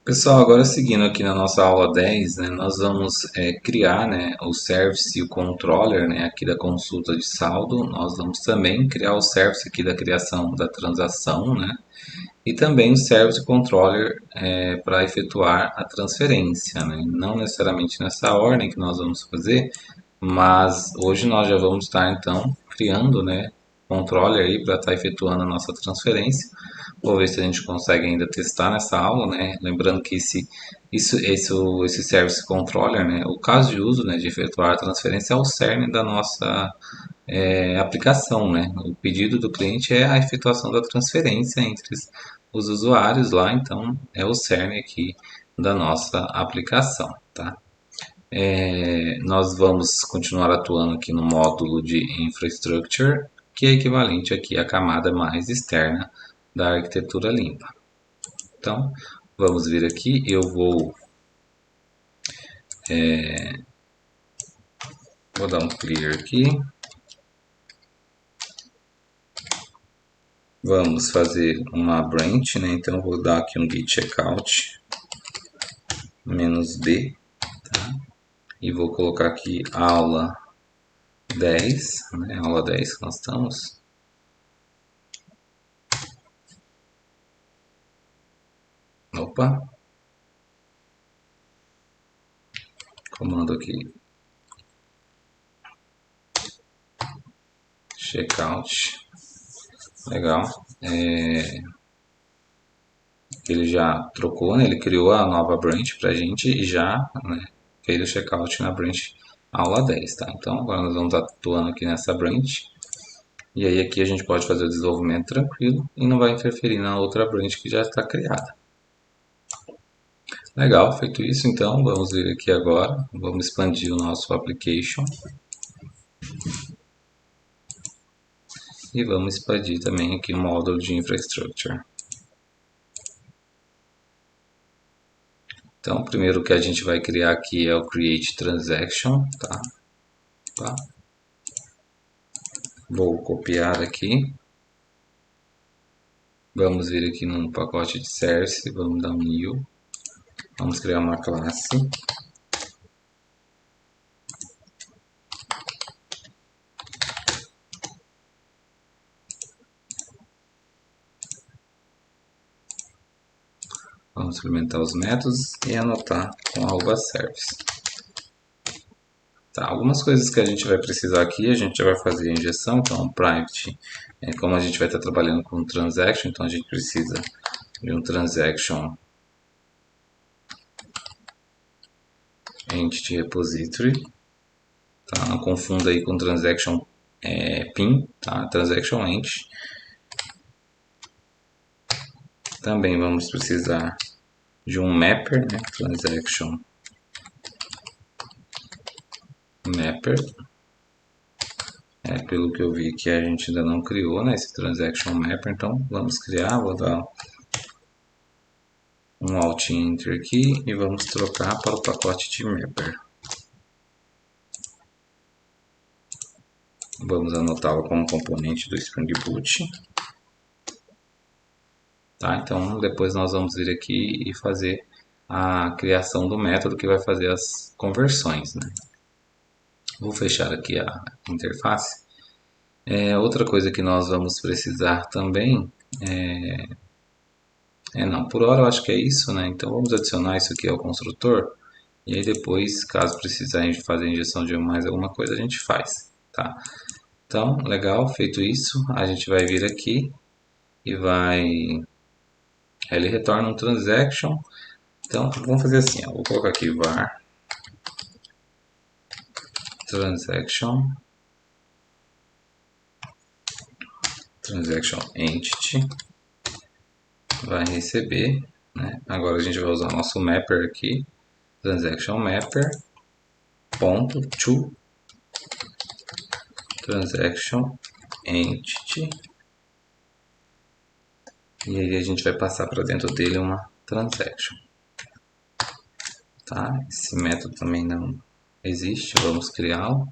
Pessoal, agora seguindo aqui na nossa aula 10, né, nós vamos criar, né, o service e o controller, né, aqui da consulta de saldo. Nós vamos também criar o service aqui da criação da transação, né, e também o service controller para efetuar a transferência, né. Não necessariamente nessa ordem que nós vamos fazer, mas hoje nós já vamos estar então criando, né, controller aí para estar efetuando a nossa transferência. Vou ver se a gente consegue ainda testar nessa aula, né? Lembrando que esse service controller, né? O caso de uso, né, de efetuar a transferência é o cerne da nossa aplicação, né? O pedido do cliente é a efetuação da transferência entre os usuários lá, então é o cerne aqui da nossa aplicação, tá? Nós vamos continuar atuando aqui no módulo de infrastructure, que é equivalente aqui à camada mais externa da arquitetura limpa. Então, vamos vir aqui, vou dar um clear aqui. Vamos fazer uma branch, né? Então, vou dar aqui um git checkout -b, tá? E vou colocar aqui aula 10, né? Aula 10 que nós estamos. Opa, comando aqui checkout, legal. Ele já trocou, né? Ele criou a nova branch para a gente e já, né, fez o checkout na branch aula 10, tá? Então agora nós vamos atuando aqui nessa branch e aí aqui a gente pode fazer o desenvolvimento tranquilo e não vai interferir na outra branch que já está criada. Legal, feito isso então, vamos vir aqui agora, vamos expandir o nosso application e vamos expandir também aqui o módulo de infrastructure. Então, primeiro que a gente vai criar aqui é o create transaction, tá? Vou copiar aqui. Vamos vir aqui no pacote de service, vamos dar um new. Vamos criar uma classe. Vamos implementar os métodos e anotar com @service. Tá, algumas coisas que a gente vai precisar aqui, a gente já vai fazer a injeção, então private, como a gente vai estar trabalhando com transaction, então a gente precisa de um transaction entity repository, tá? Não confunda aí com transaction PIN, tá? Transaction entity. Também vamos precisar de um mapper, né? Transaction mapper. Pelo que eu vi que a gente ainda não criou, né, esse transaction mapper, então vamos criar, vou dar um alt enter aqui e vamos trocar para o pacote de mapper. Vamos anotá-lo como componente do Spring Boot. Tá, então depois nós vamos vir aqui e fazer a criação do método que vai fazer as conversões, né? Vou fechar aqui a interface. Outra coisa que nós vamos precisar também não, por hora eu acho que é isso, né? Então vamos adicionar isso aqui ao construtor e aí depois, caso precisar fazer a injeção de mais alguma coisa, a gente faz, tá? Então, legal, feito isso, a gente vai vir aqui e vai... Ele retorna um transaction. Então, vamos fazer assim, ó. Vou colocar aqui var transaction entity vai receber, né? Agora a gente vai usar o nosso mapper aqui, transaction mapper ponto to transaction entity, e aí a gente vai passar para dentro dele uma transaction, tá? Esse método também não existe, vamos criá-lo.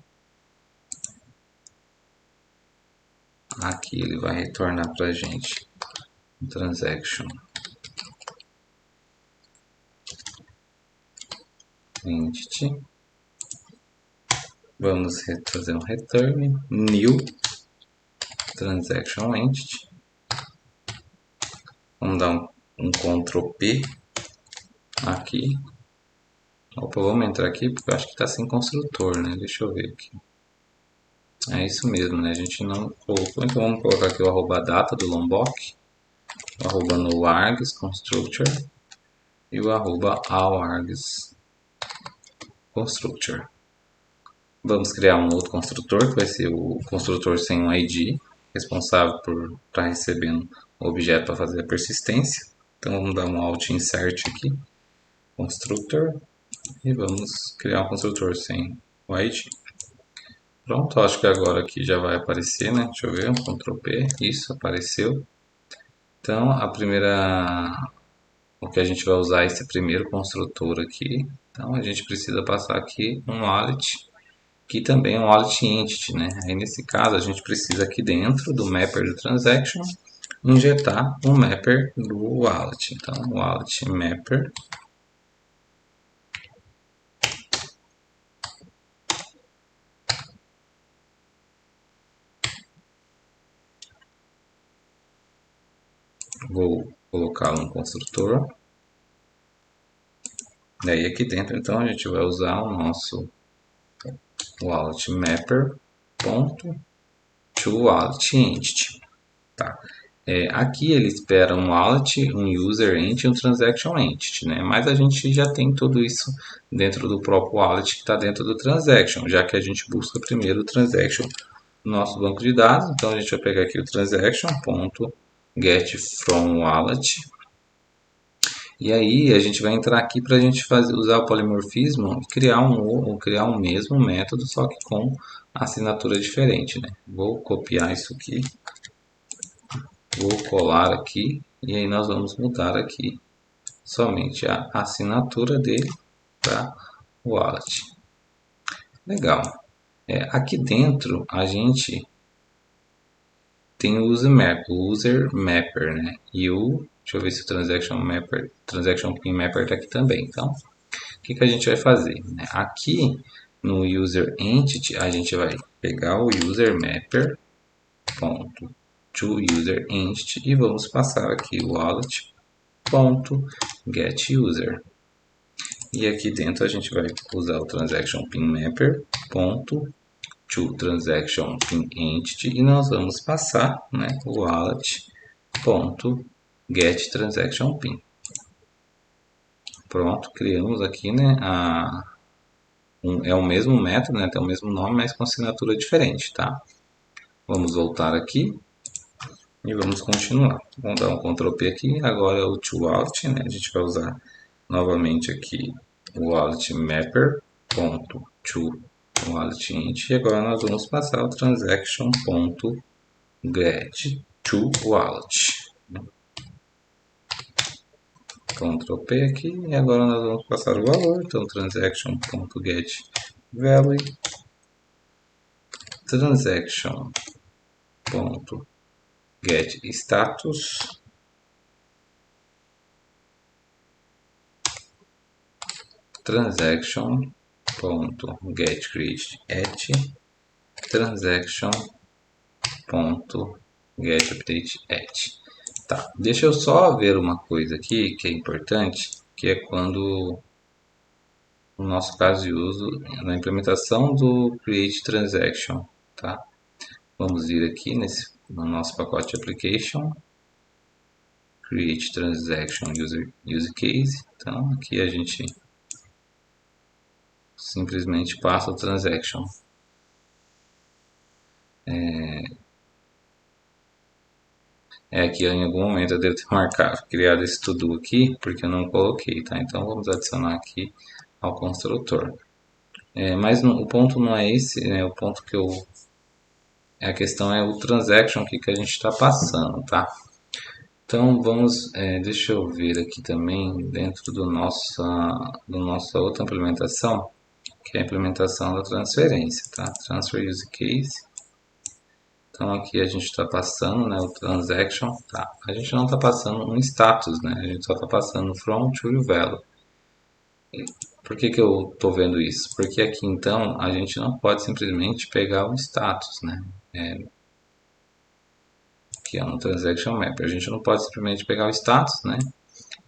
Aqui ele vai retornar para a gente um transaction entity. Vamos fazer um return new transaction entity. Vamos dar um Ctrl P aqui. Opa, vamos entrar aqui porque eu acho que está sem construtor, né? Deixa eu ver aqui. É isso mesmo, né? A gente não colocou, então vamos colocar aqui o arroba data do Lombok, o arroba no args constructor e o arroba all args constructor. Vamos criar um outro construtor que vai ser o construtor sem um ID, responsável por estar recebendo o objeto para fazer a persistência. Então vamos dar um alt insert aqui, constructor, e vamos criar um construtor sem o ID. Pronto, acho que agora aqui já vai aparecer, né? Deixa eu ver, um Ctrl P, isso, apareceu. Então, o que a gente vai usar é esse primeiro construtor aqui. Então, a gente precisa passar aqui um wallet, que também é um wallet entity, né? Aí, nesse caso, a gente precisa aqui dentro do mapper do transaction, injetar um mapper do wallet. Então, wallet mapper. Vou colocar um construtor. Daí aqui dentro, então, a gente vai usar o nosso wallet mapper ponto to wallet entity. Tá? Aqui ele espera um wallet, um user entity e um transaction entity, né? Mas a gente já tem tudo isso dentro do próprio wallet que está dentro do transaction, já que a gente busca primeiro o transaction no nosso banco de dados. Então a gente vai pegar aqui o transaction.get from wallet. E aí a gente vai entrar aqui para a gente usar o polimorfismo e criar um mesmo método, só que com assinatura diferente, né? Vou copiar isso aqui, vou colar aqui e aí nós vamos mudar aqui somente a assinatura dele para wallet. Legal. Aqui dentro a gente tem o user mapper, né? E deixa eu ver se o transaction pin mapper está aqui também. Então, o que a gente vai fazer? Aqui no user entity a gente vai pegar o user mapper ponto to user entity e vamos passar aqui o wallet ponto get user. E aqui dentro a gente vai usar o transaction pin mapper ponto to transaction pin entity e nós vamos passar, né, o wallet ponto get transaction pin. Pronto, criamos aqui, né, é o mesmo método, né, tem o mesmo nome, mas com assinatura diferente, tá? Vamos voltar aqui e vamos continuar. Vamos dar um Ctrl P aqui, agora é o toWallet, né, a gente vai usar novamente aqui o wallet mapper ponto to wallet int e agora nós vamos passar o transaction ponto get to wallet. Ctrl P aqui e agora nós vamos passar o valor, então transaction.get value, transaction.get status, transaction.get create at, transaction.get update at. Tá, deixa eu só ver uma coisa aqui que é importante, que é quando no nosso caso de uso na implementação do create transaction, tá? Vamos vir aqui no nosso pacote application, create transaction use case. Então aqui a gente simplesmente passa o transaction. Aqui em algum momento eu devo ter criado esse to-do aqui, porque eu não coloquei, tá? Então vamos adicionar aqui ao construtor. Mas o ponto não é esse, né? O ponto que a questão é o transaction que a gente está passando, tá? Então vamos, deixa eu ver aqui também dentro do nossa outra implementação, que é a implementação da transferência, tá? Transfer use case. Então aqui a gente está passando, né, o transaction, tá? A gente não está passando um status, né? A gente só está passando from to value. Por que que eu estou vendo isso? Porque aqui então a gente não pode simplesmente pegar o status, né? Que é um transaction map. A gente não pode simplesmente pegar o status, né?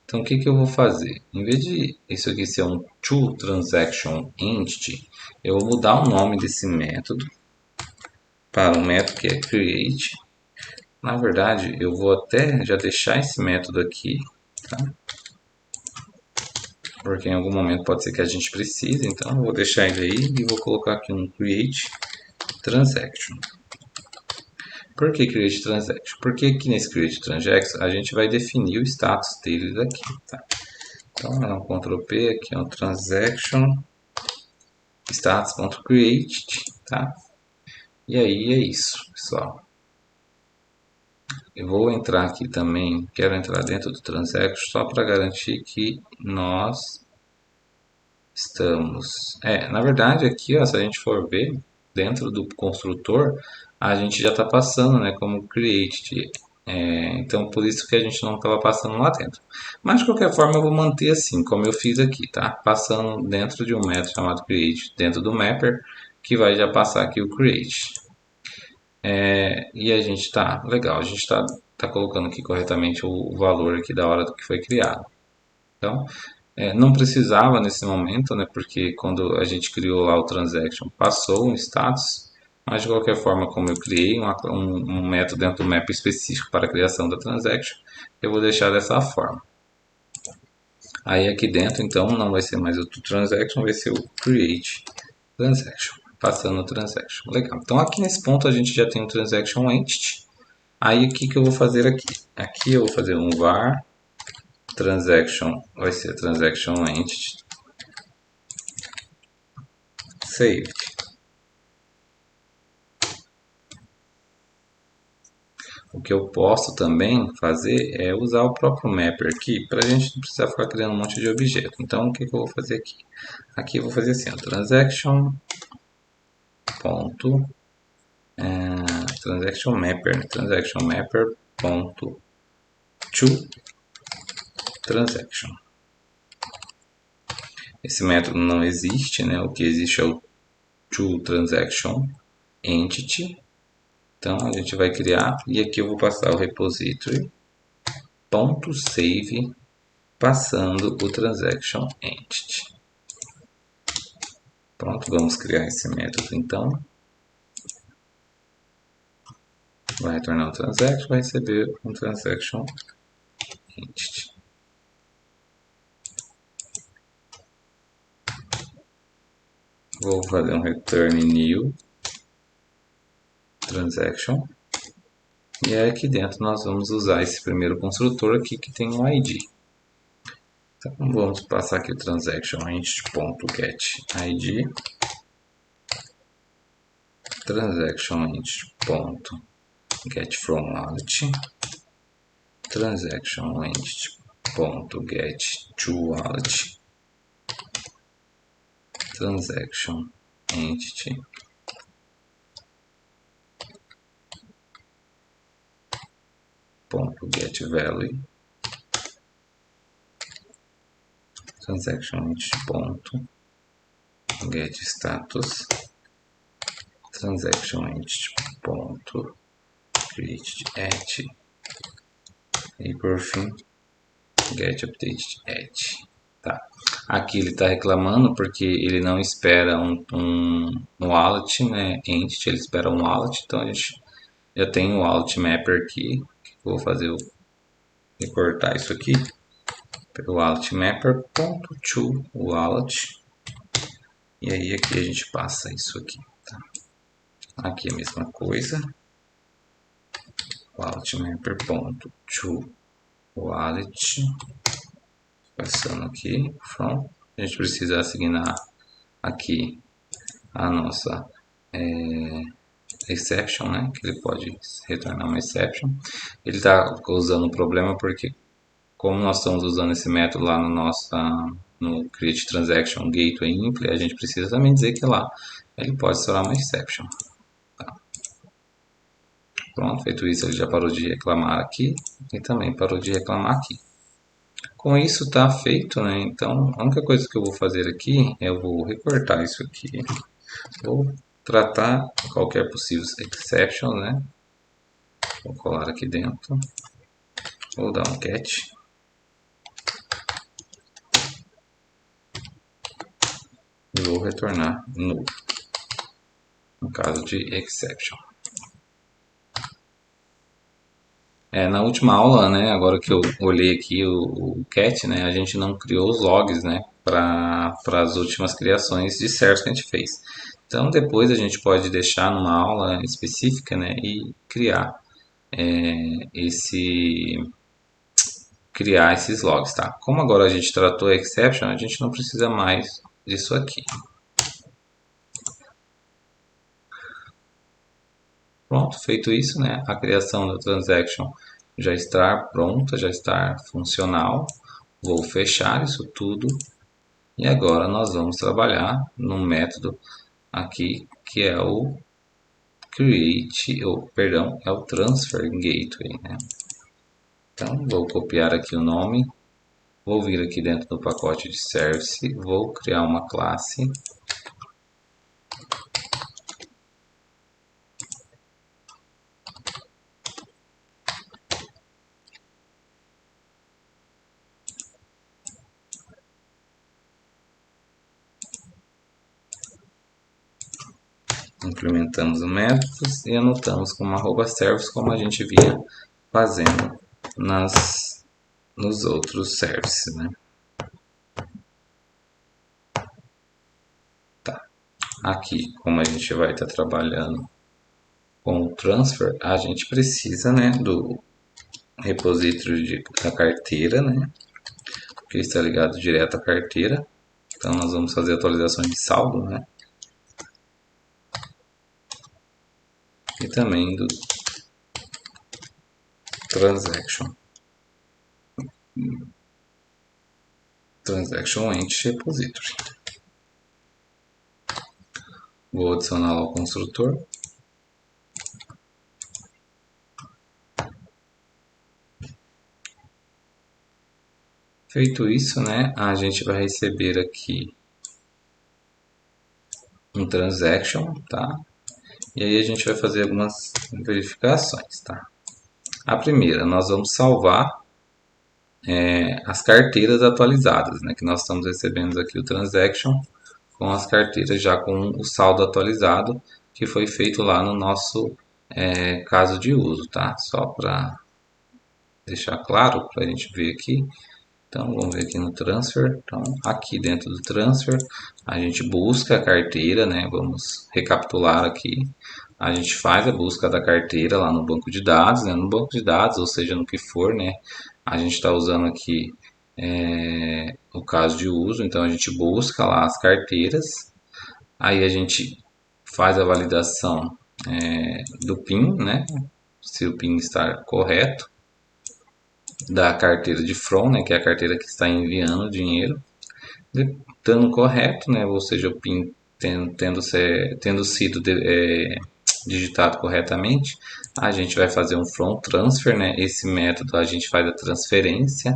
Então o que que eu vou fazer? Em vez de isso aqui ser um toTransactionEntity, eu vou mudar o nome desse método para um método que é create. Na verdade, eu vou até já deixar esse método aqui, tá? Porque em algum momento pode ser que a gente precise, então eu vou deixar ele aí e vou colocar aqui um create transaction. Por que create transaction? Porque aqui nesse create transaction a gente vai definir o status dele daqui, tá? Então é um Ctrl P, aqui é um transaction status.create, tá? E aí é isso, pessoal. Eu vou entrar aqui também, quero entrar dentro do transaction só para garantir que nós estamos. Na verdade aqui, ó, se a gente for ver dentro do construtor, a gente já está passando, né, como create. Então por isso que a gente não estava passando lá dentro. Mas de qualquer forma eu vou manter assim, como eu fiz aqui, tá? Passando dentro de um método chamado create, dentro do mapper, que vai já passar aqui o create. E a gente tá, legal, a gente tá colocando aqui corretamente o valor aqui da hora do que foi criado. Então, não precisava nesse momento, né, porque quando a gente criou lá o transaction, passou um status, mas de qualquer forma, como eu criei um método dentro do map específico para a criação da transaction, eu vou deixar dessa forma. Aí aqui dentro, então, não vai ser mais o transaction, vai ser o create transaction, passando o transaction. Legal. Então aqui nesse ponto a gente já tem o transaction entity. Aí o que que eu vou fazer aqui? Aqui eu vou fazer um var transaction, vai ser transaction entity saved. O que eu posso também fazer é usar o próprio mapper aqui para a gente não precisar ficar criando um monte de objeto. Então o que que eu vou fazer aqui? Aqui eu vou fazer assim, ó, transaction ponto transaction mapper, né? Transaction mapper ponto to transaction. Esse método não existe, né? O que existe é o toTransactionEntity. Então a gente vai criar e aqui eu vou passar o repository .save passando o transaction entity. Pronto, vamos criar esse método então. Vai retornar um transaction, vai receber um transaction entity. Vou fazer um return new transaction. E aí aqui dentro nós vamos usar esse primeiro construtor aqui que tem um ID. Então vamos passar aqui o transaction entity.getID, transaction entity.getFromWallet, transaction entity.getToWallet, transaction entity .getValue, transaction entity.getStatus, transaction entity.createAt e por fim getUpdateAt. Tá. Aqui ele está reclamando porque ele não espera um wallet, né, entity, ele espera um wallet, então a gente já tem o wallet mapper aqui, que eu vou fazer recortar isso aqui pelo wallet mapper.toWallet e aí aqui a gente passa isso aqui, tá? Aqui a mesma coisa, wallet mapper.toWallet, passando aqui, from, a gente precisa assignar aqui a nossa exception, né, que ele pode retornar uma exception. Ele está causando um problema porque como nós estamos usando esse método lá no create transaction gateway impl, a gente precisa também dizer que lá ele pode estourar uma exception. Tá. Pronto, feito isso ele já parou de reclamar aqui e também parou de reclamar aqui. Com isso tá feito, né? Então a única coisa que eu vou fazer aqui é eu vou recortar isso aqui. Vou tratar qualquer possível exception, né? Vou colar aqui dentro. Vou dar um cat. E vou retornar null, no caso de exception. Na última aula, né, agora que eu olhei aqui o cat, né, a gente não criou os logs, né, para as últimas criações de service que a gente fez. Então depois a gente pode deixar numa aula específica, né, e esse criar esses logs, tá? Como agora a gente tratou a exception, a gente não precisa mais disso aqui. Pronto, feito isso, né? A criação da transaction já está pronta, já está funcional. Vou fechar isso tudo e agora nós vamos trabalhar num método aqui que é o create, perdão, é o transfer gateway, né? Então vou copiar aqui o nome, vou vir aqui dentro do pacote de service, vou criar uma classe. Implementamos o métodos e anotamos como @service, como a gente via fazendo nos outros services, né? Tá. Aqui, como a gente vai estar trabalhando com o transfer, a gente precisa, né, do repositório da carteira, né? Que está ligado direto à carteira. Então nós vamos fazer atualizações de saldo, né? E também do transaction. Transaction Entity Repository. Vou adicionar ao construtor. Feito isso, né, a gente vai receber aqui um transaction, tá? E aí a gente vai fazer algumas verificações, tá? A primeira, nós vamos salvar as carteiras atualizadas, né? Que nós estamos recebendo aqui o transaction com as carteiras já com o saldo atualizado que foi feito lá no nosso caso de uso, tá? Só para deixar claro para a gente ver aqui. Então vamos ver aqui no transfer. Então aqui dentro do transfer a gente busca a carteira, né? Vamos recapitular aqui. A gente faz a busca da carteira lá no banco de dados, né? No banco de dados, ou seja, no que for, né? A gente está usando aqui o caso de uso, então a gente busca lá as carteiras, aí a gente faz a validação do PIN, né? Se o PIN está correto, da carteira de from, né? Que é a carteira que está enviando o dinheiro, dando correto, né? Ou seja, o PIN tendo sido digitado corretamente, a gente vai fazer um from transfer, né? Esse método a gente faz a transferência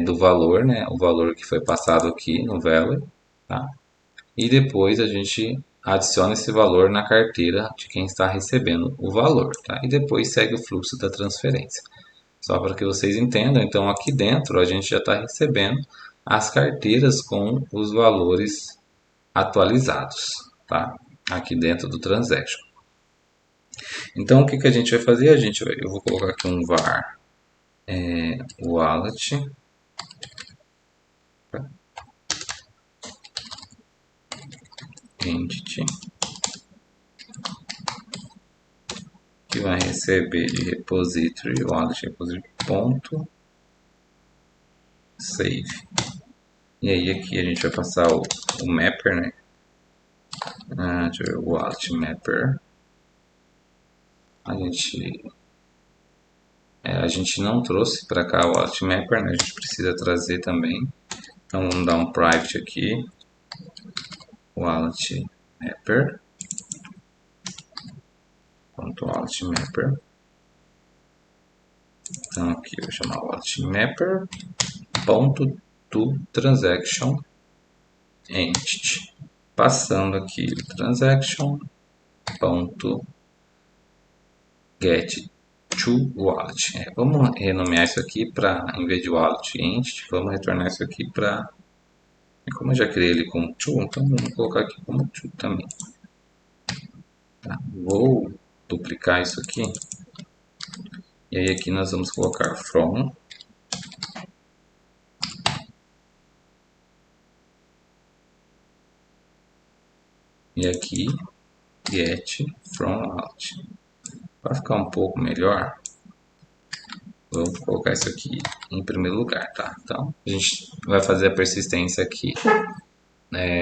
do valor, né? O valor que foi passado aqui no value, tá? E depois a gente adiciona esse valor na carteira de quem está recebendo o valor, tá? E depois segue o fluxo da transferência. Só para que vocês entendam, então aqui dentro a gente já está recebendo as carteiras com os valores atualizados, tá? Aqui dentro do transaction. Então o que, que a gente vai fazer? Eu vou colocar aqui um var wallet entity que vai receber de repository wallet repository ponto save. E aí aqui a gente vai passar o mapper, né? Deixa eu ver, o wallet mapper. A gente não trouxe para cá o wallet mapper, né? A gente precisa trazer também. Então vamos dar um private aqui, wallet mapper, ponto wallet mapper. Então aqui eu vou chamar wallet mapper ponto to transaction entity, passando aqui o transaction ponto get to wallet. Vamos renomear isso aqui para, em vez de wallet entity, vamos retornar isso aqui para, como eu já criei ele como to, então vamos colocar aqui como to também. Tá. Vou duplicar isso aqui, e aí aqui nós vamos colocar from, e aqui get from wallet. Para ficar um pouco melhor, vamos colocar isso aqui em primeiro lugar, tá? Então, a gente vai fazer a persistência aqui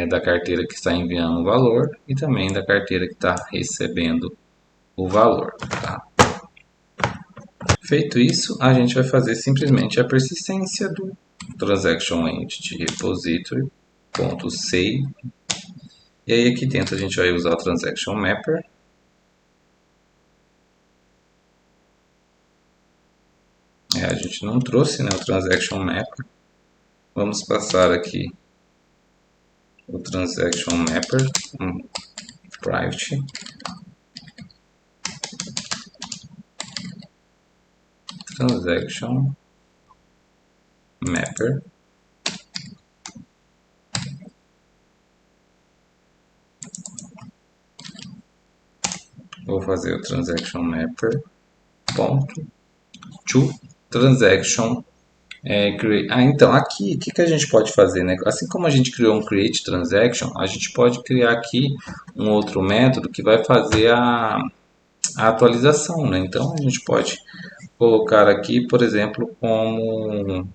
da carteira que está enviando o valor e também da carteira que está recebendo o valor, tá? Feito isso, a gente vai fazer simplesmente a persistência do transaction entity repository.save, e aí aqui dentro a gente vai usar o transaction mapper. A gente não trouxe, né, o transaction mapper. Vamos passar aqui o transaction mapper private transaction mapper vou fazer o transaction mapper ponto to transaction então aqui o que a gente pode fazer, né? Assim como a gente criou um create transaction, a gente pode criar aqui um outro método que vai fazer a atualização, né? Então a gente pode colocar aqui, por exemplo, como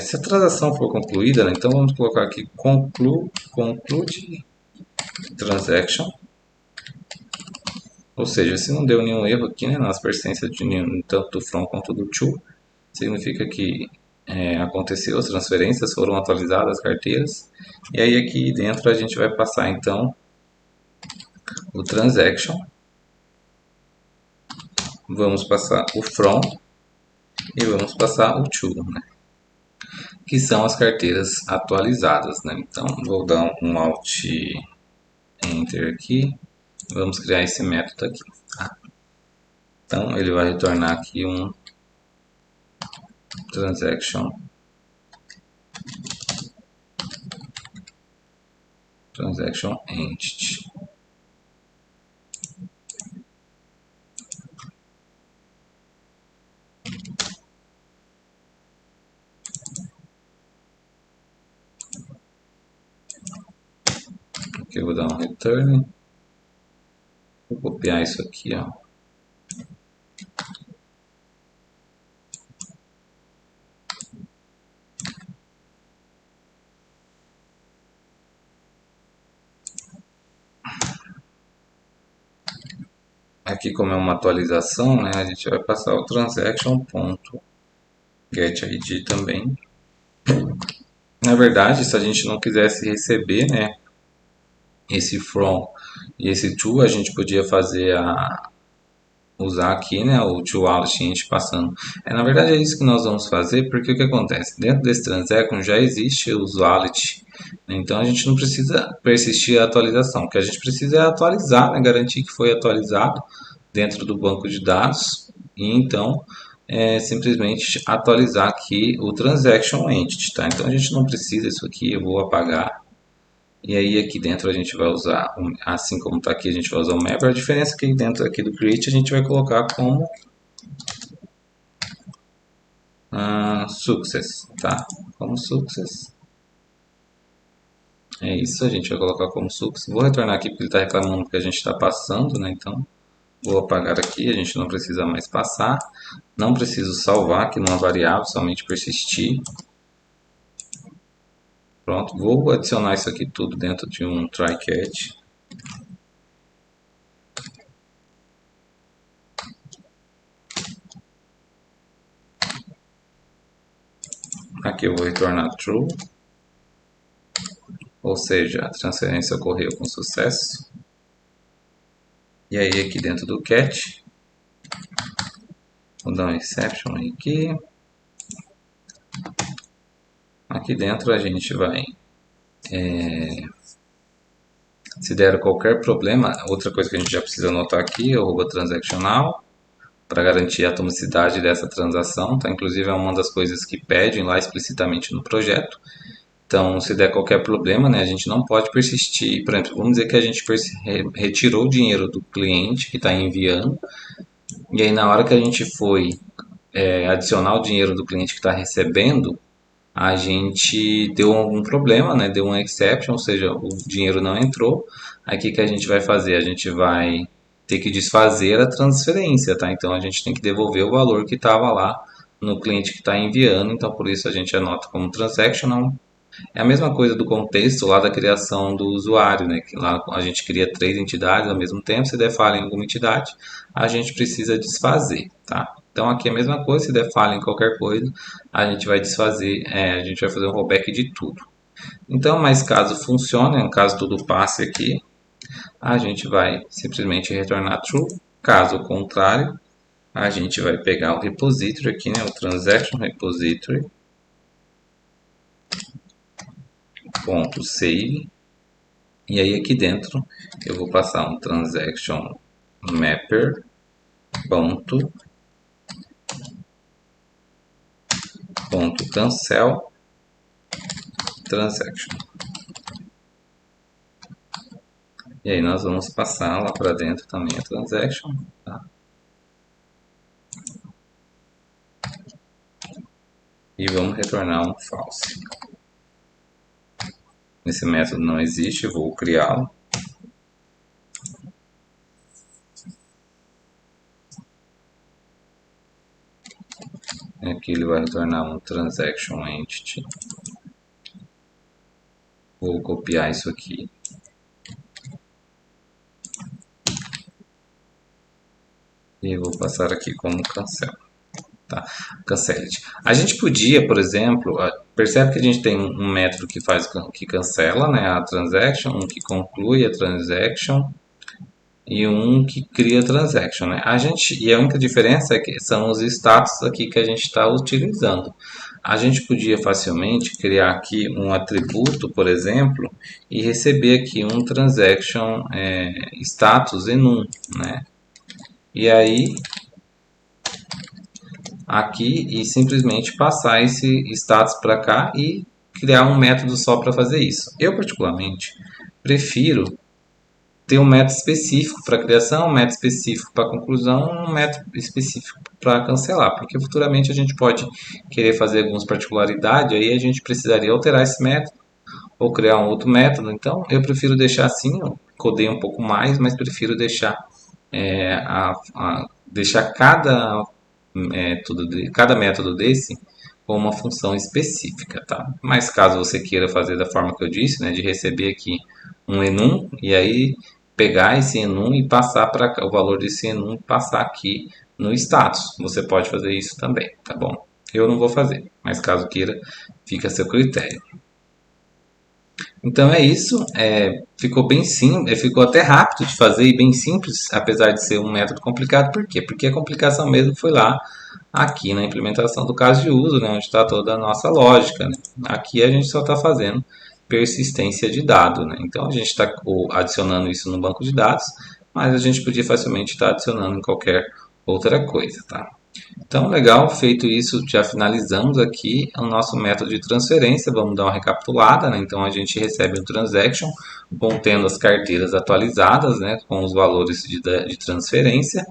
se a transação for concluída, né? Então vamos colocar aqui conclude transaction, ou seja, se não deu nenhum erro aqui, né, nas persistências de tanto do from quanto do to, significa que aconteceu, as transferências foram atualizadas, as carteiras, e aí aqui dentro a gente vai passar então o transaction, vamos passar o from e vamos passar o to, né, que são as carteiras atualizadas, né? Então vou dar um Alt Enter aqui, vamos criar esse método aqui, tá? Então ele vai retornar aqui um transaction entity. Aqui eu vou dar um return, vou copiar isso aqui, ó. Aqui, como é uma atualização, né, a gente vai passar o transaction.getID também. Na verdade, se a gente não quisesse receber, né, esse from e esse to, a gente podia fazer usar aqui, né, o to wallet a gente passando. Na verdade é isso que nós vamos fazer, porque o que acontece? Dentro desse transaction já existe os wallet, então a gente não precisa persistir a atualização. O que a gente precisa é atualizar, né, garantir que foi atualizado dentro do banco de dados e então simplesmente atualizar aqui o transaction entity, tá? Então a gente não precisa isso aqui, eu vou apagar. E aí aqui dentro a gente vai usar, assim como está aqui, a gente vai usar o mapper. A diferença é que dentro aqui do create a gente vai colocar como success, tá? Como success. É isso, a gente vai colocar como success. Vou retornar aqui porque ele está reclamando que a gente está passando, né? Então vou apagar aqui, a gente não precisa mais passar. Não preciso salvar aqui numa variável, somente persistir. Pronto, vou adicionar isso aqui tudo dentro de um try catch. Aqui eu vou retornar true, ou seja, a transferência ocorreu com sucesso. E aí aqui dentro do catch, Vou dar um exception aqui. Aqui dentro a gente vai, se der qualquer problema, outra coisa que a gente já precisa anotar aqui é o arroba transactional, para garantir a atomicidade dessa transação, tá? Inclusive é uma das coisas que pedem lá explicitamente no projeto. Então, se der qualquer problema, né, a gente não pode persistir. Por exemplo, vamos dizer que a gente retirou o dinheiro do cliente que está enviando, e aí na hora que a gente foi adicionar o dinheiro do cliente que está recebendo, a gente deu algum problema, né? Deu um exception, ou seja, o dinheiro não entrou. Aí o que a gente vai fazer? A gente vai ter que desfazer a transferência, tá? Então a gente tem que devolver o valor que estava lá no cliente que está enviando. Então por isso a gente anota como transactional. É a mesma coisa do contexto lá da criação do usuário, né? Que lá a gente cria três entidades ao mesmo tempo. Se der falha em alguma entidade, a gente precisa desfazer, tá? Então aqui é a mesma coisa, se der falha em qualquer coisa, a gente vai desfazer, a gente vai fazer um rollback de tudo. Então, mas caso funcione, no caso tudo passe aqui, a gente vai simplesmente retornar true. Caso contrário, a gente vai pegar o repository aqui, né, o transaction repository, ponto save, e aí aqui dentro eu vou passar um transaction mapper ponto cancel transaction. E aí nós vamos passar lá para dentro também a transaction, tá? E vamos retornar um false. Esse método não existe, vou criá-lo. Aqui ele vai retornar um transaction entity. Vou copiar isso aqui. E vou passar aqui como cancel. Tá? Canceled. A gente podia, por exemplo, percebe que a gente tem um método que cancela, né, a transaction, um que conclui a transaction e um que cria a transaction, né? E a única diferença é que são os status aqui que a gente está utilizando. A gente podia facilmente criar aqui um atributo, por exemplo, e receber aqui um transaction status enum, né? E aí aqui e simplesmente passar esse status para cá e criar um método só para fazer isso. Eu particularmente prefiro ter um método específico para criação, um método específico para conclusão, um método específico para cancelar, porque futuramente a gente pode querer fazer algumas particularidades, aí a gente precisaria alterar esse método ou criar um outro método. Então eu prefiro deixar assim, eu codei um pouco mais, mas prefiro deixar deixar cada método desse com uma função específica, tá? Mas caso você queira fazer da forma que eu disse, né, de receber aqui um enum e aí pegar esse enum e passar para o valor desse enum passar aqui no status, você pode fazer isso também, tá bom? Eu não vou fazer, mas caso queira, fica a seu critério. Então é isso, ficou bem simples, ficou até rápido de fazer e bem simples, apesar de ser um método complicado. Por quê? Porque a complicação mesmo foi lá, aqui na implementação do caso de uso, né, onde está toda a nossa lógica. Né? Aqui a gente só está fazendo persistência de dado. Né? Então a gente está adicionando isso no banco de dados, mas a gente podia facilmente estar adicionando em qualquer outra coisa. Tá? Então, legal, feito isso, já finalizamos aqui o nosso método de transferência. Vamos dar uma recapitulada, né? Então, a gente recebe um transaction contendo as carteiras atualizadas, né? Com os valores de transferência.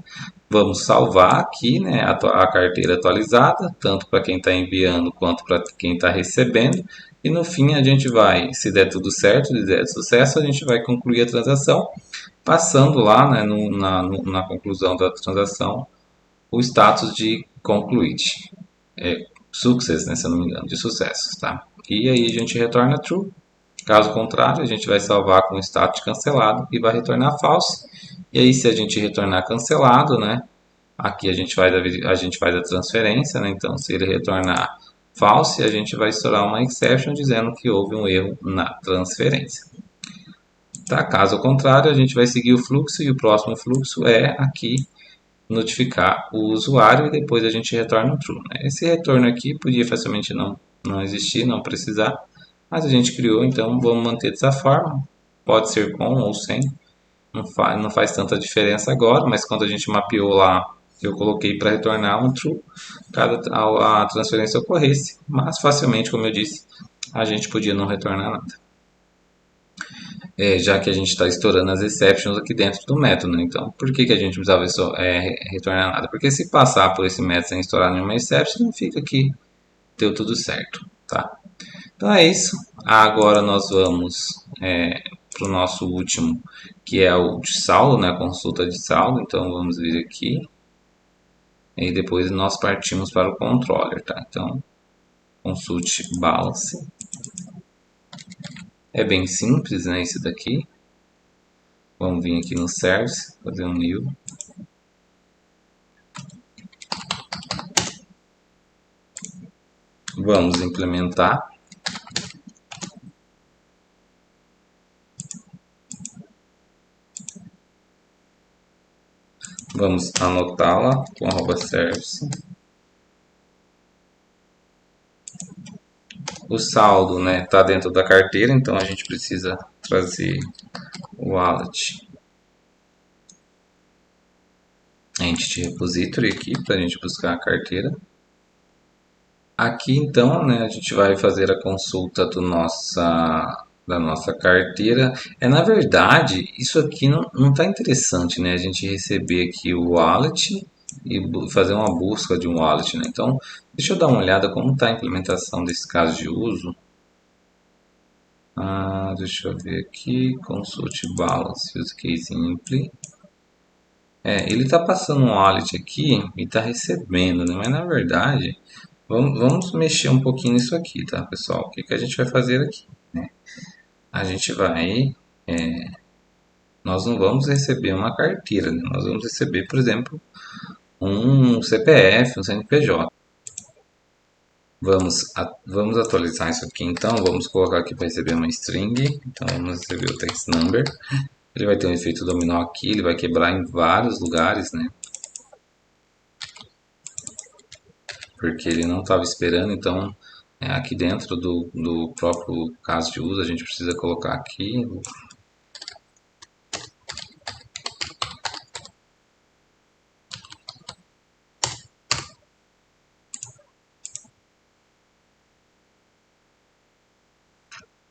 Vamos salvar aqui, né? A carteira atualizada, tanto para quem está enviando quanto para quem está recebendo. E no fim, a gente vai, se der tudo certo, se der sucesso, a gente vai concluir a transação, passando lá, né? Na conclusão da transação, o status de concluído, success, né, se eu não me engano, de sucesso, tá? E aí a gente retorna true. Caso contrário, a gente vai salvar com o status cancelado e vai retornar false. E aí se a gente retornar cancelado, né, aqui a gente faz a transferência, né? Então se ele retornar false, a gente vai estourar uma exception dizendo que houve um erro na transferência. Tá? Caso contrário, a gente vai seguir o fluxo e o próximo fluxo é aqui notificar o usuário e depois a gente retorna um true, né? Esse retorno aqui podia facilmente não existir, não precisar, mas a gente criou, então vamos manter dessa forma. Pode ser com ou sem, não faz tanta diferença agora, mas quando a gente mapeou lá, eu coloquei para retornar um true caso a transferência ocorresse, mas facilmente, como eu disse, a gente podia não retornar nada. Já que a gente está estourando as exceptions aqui dentro do método, né? Então, por que a gente precisava retornar nada? Porque se passar por esse método sem estourar nenhuma exception, significa que deu tudo certo, tá? Então é isso. Agora nós vamos para o nosso último, que é o de saldo, né? A consulta de saldo. Então vamos vir aqui e depois nós partimos para o controller, tá? Então consulte balance. É bem simples, né? Isso daqui. Vamos vir aqui no service, fazer um new. Vamos implementar. Vamos anotá-la com @service. O saldo, né, está dentro da carteira, então a gente precisa trazer o wallet entity repository aqui para a gente buscar a carteira. Aqui então, né, a gente vai fazer a consulta da nossa carteira. Na verdade, isso aqui não está interessante, né? A gente receber aqui o wallet e fazer uma busca de um wallet, né? Então, deixa eu dar uma olhada como está a implementação desse caso de uso. Deixa eu ver aqui, consult balance, use case impli. Ele está passando um wallet aqui e está recebendo, né? Mas na verdade, vamos mexer um pouquinho nisso aqui, tá, pessoal? O que a gente vai fazer aqui, né? A gente vai... nós não vamos receber uma carteira, né? Nós vamos receber, por exemplo, um CPF, um CNPJ. Vamos atualizar isso aqui então, vamos colocar aqui para receber uma string, então vamos receber o text number. Ele vai ter um efeito dominó aqui, ele vai quebrar em vários lugares, né? Porque ele não estava esperando, então aqui dentro do próprio caso de uso a gente precisa colocar aqui.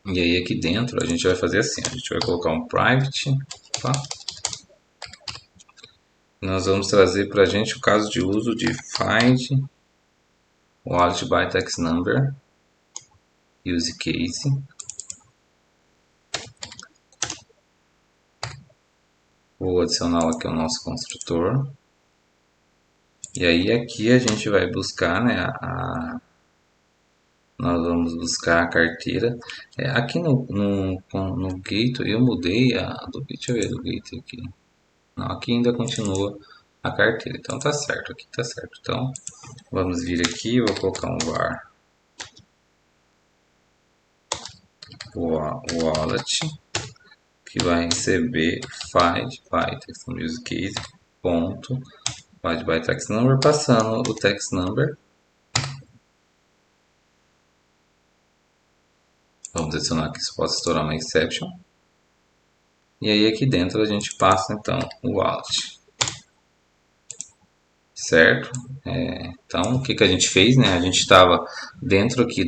E aí aqui dentro a gente vai fazer assim, a gente vai colocar um private, tá? Nós vamos trazer para a gente o caso de uso de find wallet by text number use case. Vou adicionar aqui o nosso construtor. E aí aqui a gente vai buscar, né, nós vamos buscar a carteira. Aqui no gateway eu mudei deixa eu ver do gateway aqui. Não, aqui ainda continua a carteira, então tá certo, aqui tá certo. Então vamos vir aqui, eu vou colocar um var wallet que vai receber find by text number use case ponto find by text number, passando o text number. Vamos adicionar aqui se possa estourar uma exception. E aí aqui dentro a gente passa então o wallet. Certo? Então o que a gente fez, né? A gente estava dentro aqui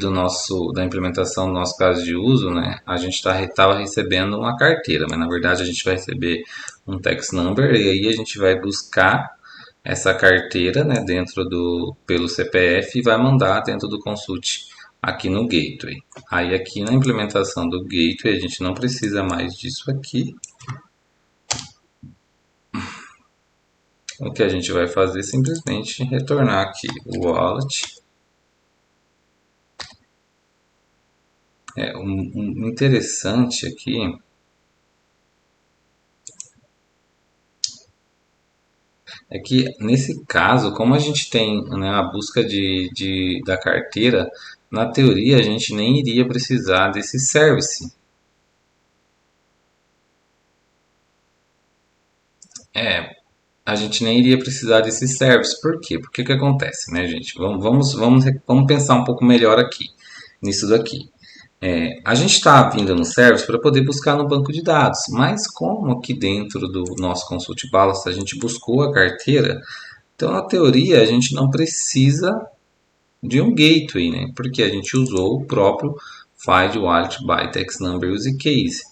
da implementação do nosso caso de uso, né? A gente estava recebendo uma carteira, mas na verdade a gente vai receber um text number e aí a gente vai buscar essa carteira, né, pelo CPF e vai mandar dentro do consult aqui no gateway. Aí aqui na implementação do gateway a gente não precisa mais disso aqui. O que a gente vai fazer é simplesmente retornar aqui o wallet. Um interessante aqui é que nesse caso, como a gente tem, né, a busca da carteira, na teoria a gente nem iria precisar desse service. a gente nem iria precisar desse service. Por quê? Porque o que acontece, né, gente? Vamos pensar um pouco melhor aqui, nisso daqui. A gente está vindo no service para poder buscar no banco de dados, mas como aqui dentro do nosso Consult Balance a gente buscou a carteira, então na teoria a gente não precisa de um gateway, né? Porque a gente usou o próprio Find Wallet by Text Number Use Case.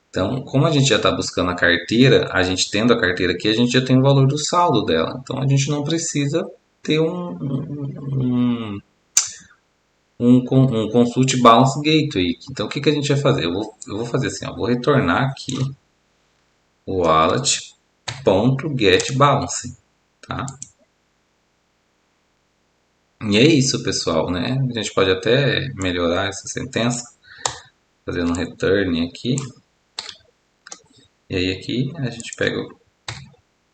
Então, como a gente já está buscando a carteira, a gente tendo a carteira aqui, a gente já tem o valor do saldo dela. Então, a gente não precisa ter um consult balance gateway. Então, o que a gente vai fazer? Eu vou fazer assim, ó, vou retornar aqui o wallet.getBalance, tá? E é isso, pessoal, né? A gente pode até melhorar essa sentença, fazendo um return aqui. E aí aqui a gente pega o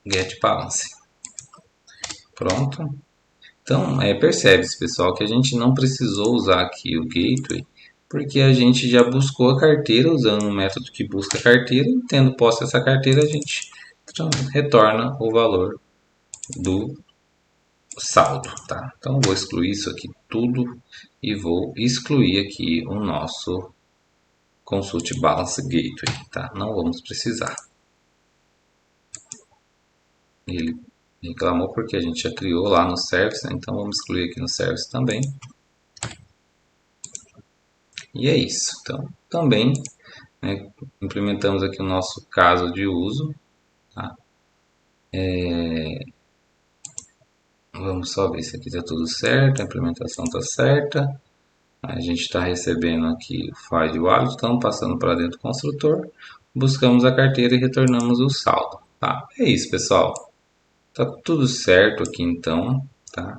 getBalance. Pronto. Então, percebe-se, pessoal, que a gente não precisou usar aqui o gateway, porque a gente já buscou a carteira usando um método que busca a carteira, e tendo posse essa carteira, a gente retorna o valor do saldo, tá? Então, vou excluir isso aqui tudo e vou excluir aqui o nosso Consult Balance Gateway, tá? Não vamos precisar. Ele reclamou porque a gente já criou lá no Service, né? Então vamos excluir aqui no Service também. E é isso. Então, também, né, implementamos aqui o nosso caso de uso. Tá? Vamos só ver se aqui está tudo certo, a implementação está certa. A gente está recebendo aqui o file de wallet, estamos passando para dentro do construtor, buscamos a carteira e retornamos o saldo. Tá? É isso, pessoal. Tá tudo certo aqui então. Tá?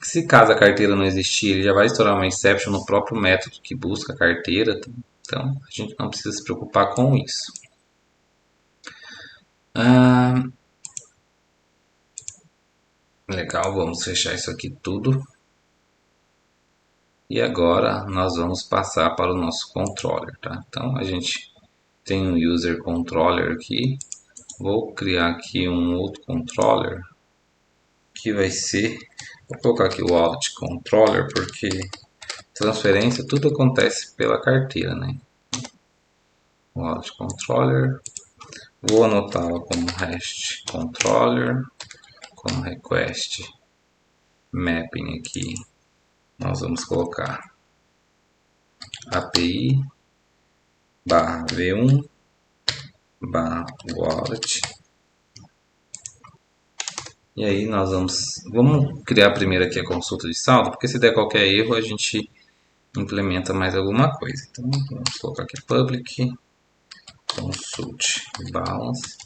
Se caso a carteira não existir, ele já vai estourar uma exception no próprio método que busca a carteira. Então, a gente não precisa se preocupar com isso. Legal, vamos fechar isso aqui tudo. E agora nós vamos passar para o nosso controller, tá? Então, a gente tem um user controller aqui. Vou criar aqui um outro controller que vai ser... Vou colocar aqui o wallet controller porque transferência tudo acontece pela carteira, né? Wallet controller. Vou anotá-la como REST controller, como request mapping aqui. Nós vamos colocar API barra V1 barra wallet. E aí nós vamos criar primeiro aqui a consulta de saldo, porque se der qualquer erro a gente implementa mais alguma coisa. Então vamos colocar aqui public consult balance.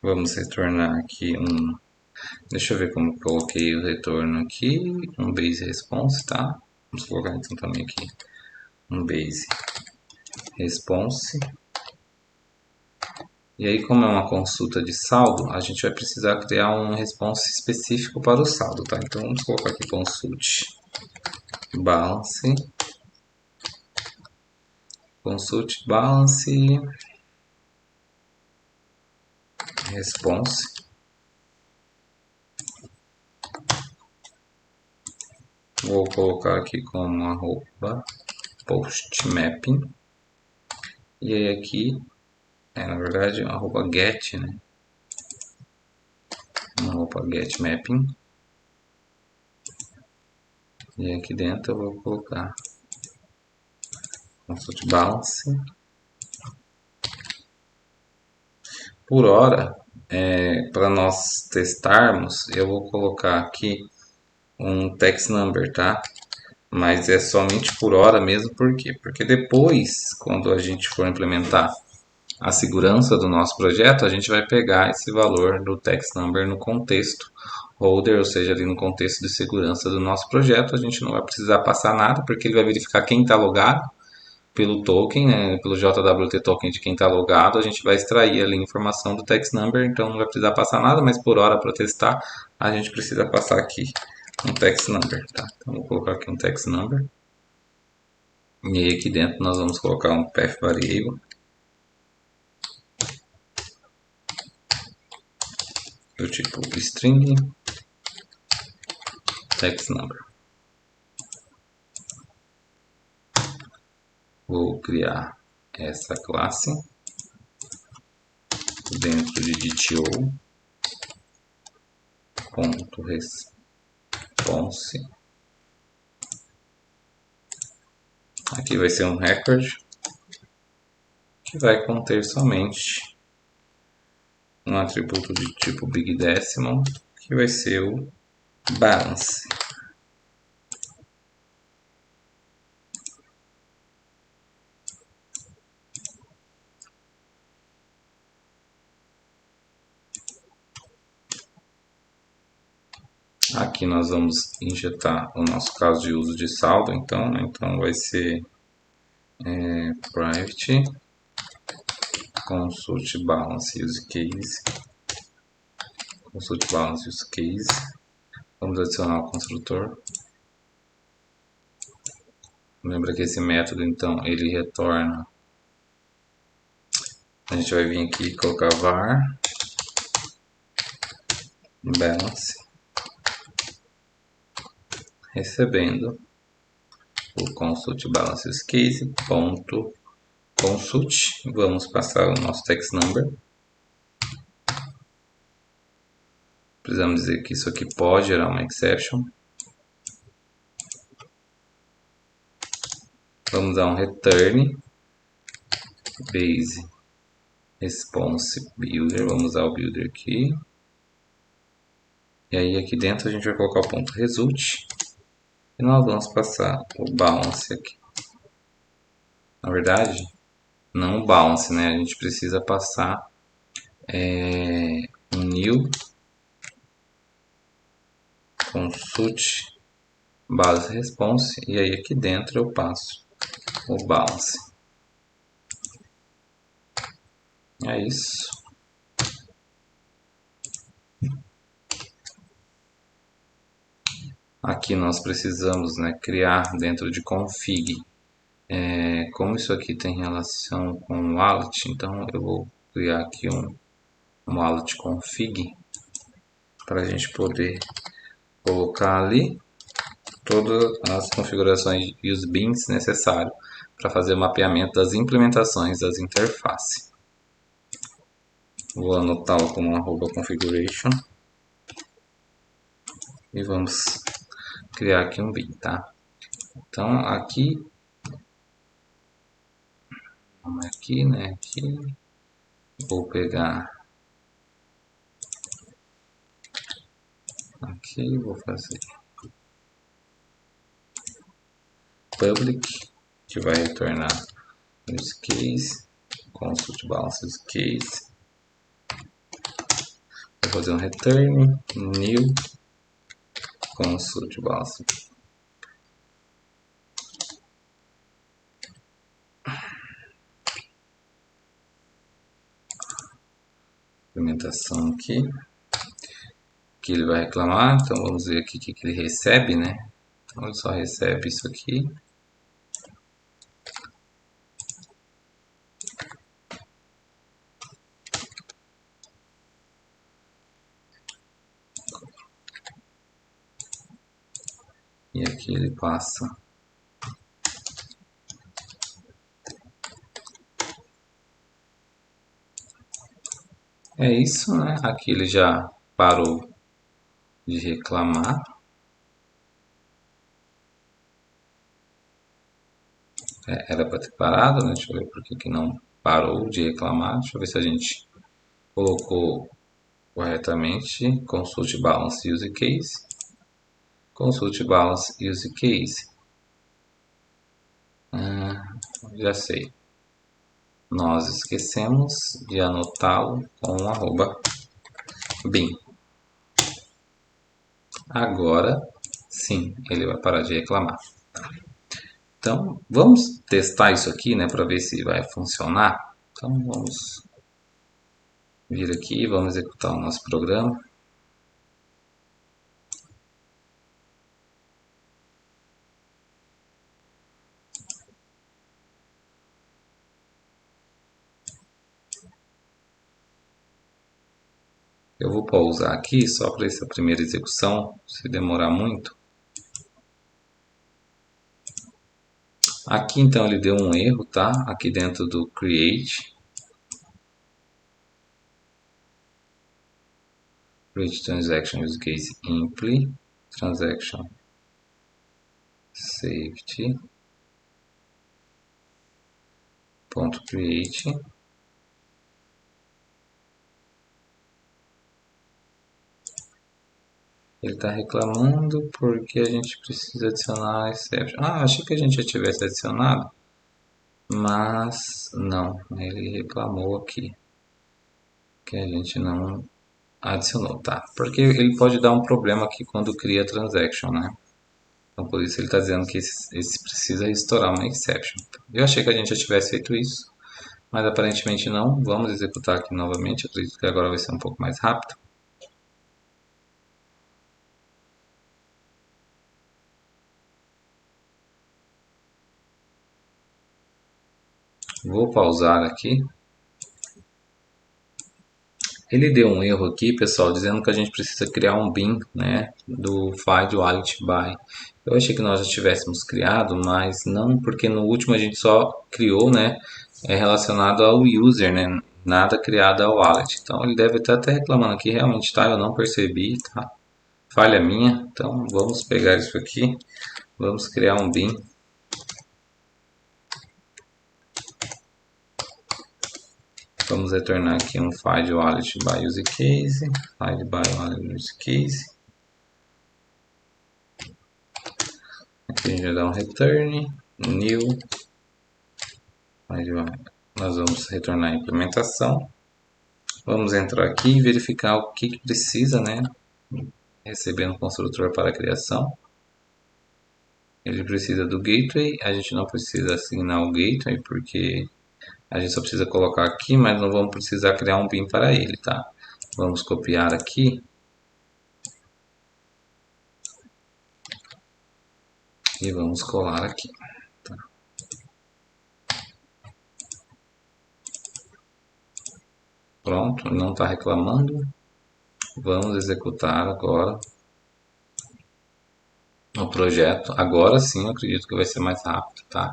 Vamos retornar aqui deixa eu ver como eu coloquei o retorno aqui, um base response, tá? Vamos colocar então também aqui um base response. E aí, como é uma consulta de saldo, a gente vai precisar criar um response específico para o saldo, tá? Então vamos colocar aqui consult balance, response. Vou colocar aqui como arroba postmapping. E aí aqui, na verdade, arroba get, né? Arroba get mapping. E aqui dentro eu vou colocar consult balance. Por hora, para nós testarmos, eu vou colocar aqui um text number, tá? Mas é somente por hora mesmo, por quê? Porque depois, quando a gente for implementar a segurança do nosso projeto, a gente vai pegar esse valor do text number no contexto holder, ou seja, ali no contexto de segurança do nosso projeto. A gente não vai precisar passar nada, porque ele vai verificar quem está logado pelo token, né, pelo JWT token de quem está logado. A gente vai extrair ali a informação do text number, então não vai precisar passar nada, mas por hora para testar, a gente precisa passar aqui um text number, tá? Então vou colocar aqui um text number. E aí aqui dentro nós vamos colocar um path variable do tipo string text number. Vou criar essa classe dentro de DTO.response. Aqui vai ser um record que vai conter somente um atributo de tipo Big Decimal, que vai ser o balance. Aqui nós vamos injetar o nosso caso de uso de saldo, então vai ser private consult balance use case. Consult balance use case. Vamos adicionar o construtor. Lembra que esse método, então, ele retorna. A gente vai vir aqui e colocar var balance, recebendo o consult balance use case ponto consult. Vamos passar o nosso text number. Precisamos dizer que isso aqui pode gerar uma exception. Vamos dar um return base response builder. Vamos usar o builder aqui. E aí aqui dentro a gente vai colocar o ponto result. E nós vamos passar o balance aqui. Na verdade, não o balance, né? A gente precisa passar um new consult balance response. E aí aqui dentro eu passo o balance. É isso. Aqui nós precisamos, né, criar dentro de config. Como isso aqui tem relação com o wallet, então eu vou criar aqui um wallet config para a gente poder colocar ali todas as configurações e os bins necessários para fazer o mapeamento das implementações das interfaces. Vou anotá-lo como @configuration e vamos criar aqui um bin, tá? Então aqui, vamos aqui, né? Aqui, vou pegar aqui, vou fazer public, que vai retornar use case, consult balance use case. Vou fazer um return new consult balance. Implementação aqui que ele vai reclamar, então vamos ver aqui o que ele recebe, né? Então ele só recebe isso aqui. E aqui ele passa é isso, né? Aqui ele já parou de reclamar. Era para ter parado, né? Deixa eu ver por que não parou de reclamar. Deixa eu ver se a gente colocou corretamente. Consult balance use case. Consult balance use case. Já sei. Nós esquecemos de anotá-lo com @bin. Agora sim, ele vai parar de reclamar. Então, vamos testar isso aqui, né, para ver se vai funcionar. Então, vamos vir aqui, vamos executar o nosso programa. Eu vou pausar aqui só para essa primeira execução, se demorar muito. Aqui então ele deu um erro, tá? Aqui dentro do create. Create transaction use case impli. Transaction safety. Ponto create. Ele está reclamando porque a gente precisa adicionar exception. Ah, achei que a gente já tivesse adicionado, mas não, ele reclamou aqui que a gente não adicionou, tá? Porque ele pode dar um problema aqui quando cria transaction, né? Então por isso ele está dizendo que esse precisa estourar uma exception. Eu achei que a gente já tivesse feito isso, mas aparentemente não. Vamos executar aqui novamente. Eu acredito que agora vai ser um pouco mais rápido. Vou pausar aqui. Ele deu um erro aqui, pessoal, dizendo que a gente precisa criar um bin, né, do Find Wallet By. Eu achei que nós já tivéssemos criado, mas não, porque no último a gente só criou, né, relacionado ao user, né, nada criado ao wallet. Então ele deve estar até reclamando aqui, realmente, tá? Eu não percebi, tá? Falha minha. Então vamos pegar isso aqui, vamos criar um bin. Vamos retornar aqui um Find Wallet By Use Case, Find By Wallet Use Case. Aqui a gente vai dar um return, new, nós vamos retornar a implementação. Vamos entrar aqui e verificar o que precisa, né? Recebendo o construtor para a criação. Ele precisa do gateway, a gente não precisa assignar o gateway porque a gente só precisa colocar aqui, mas não vamos precisar criar um bin para ele, tá? Vamos copiar aqui e vamos colar aqui. Tá? Pronto, não está reclamando. Vamos executar agora o projeto. Agora sim, eu acredito que vai ser mais rápido, tá?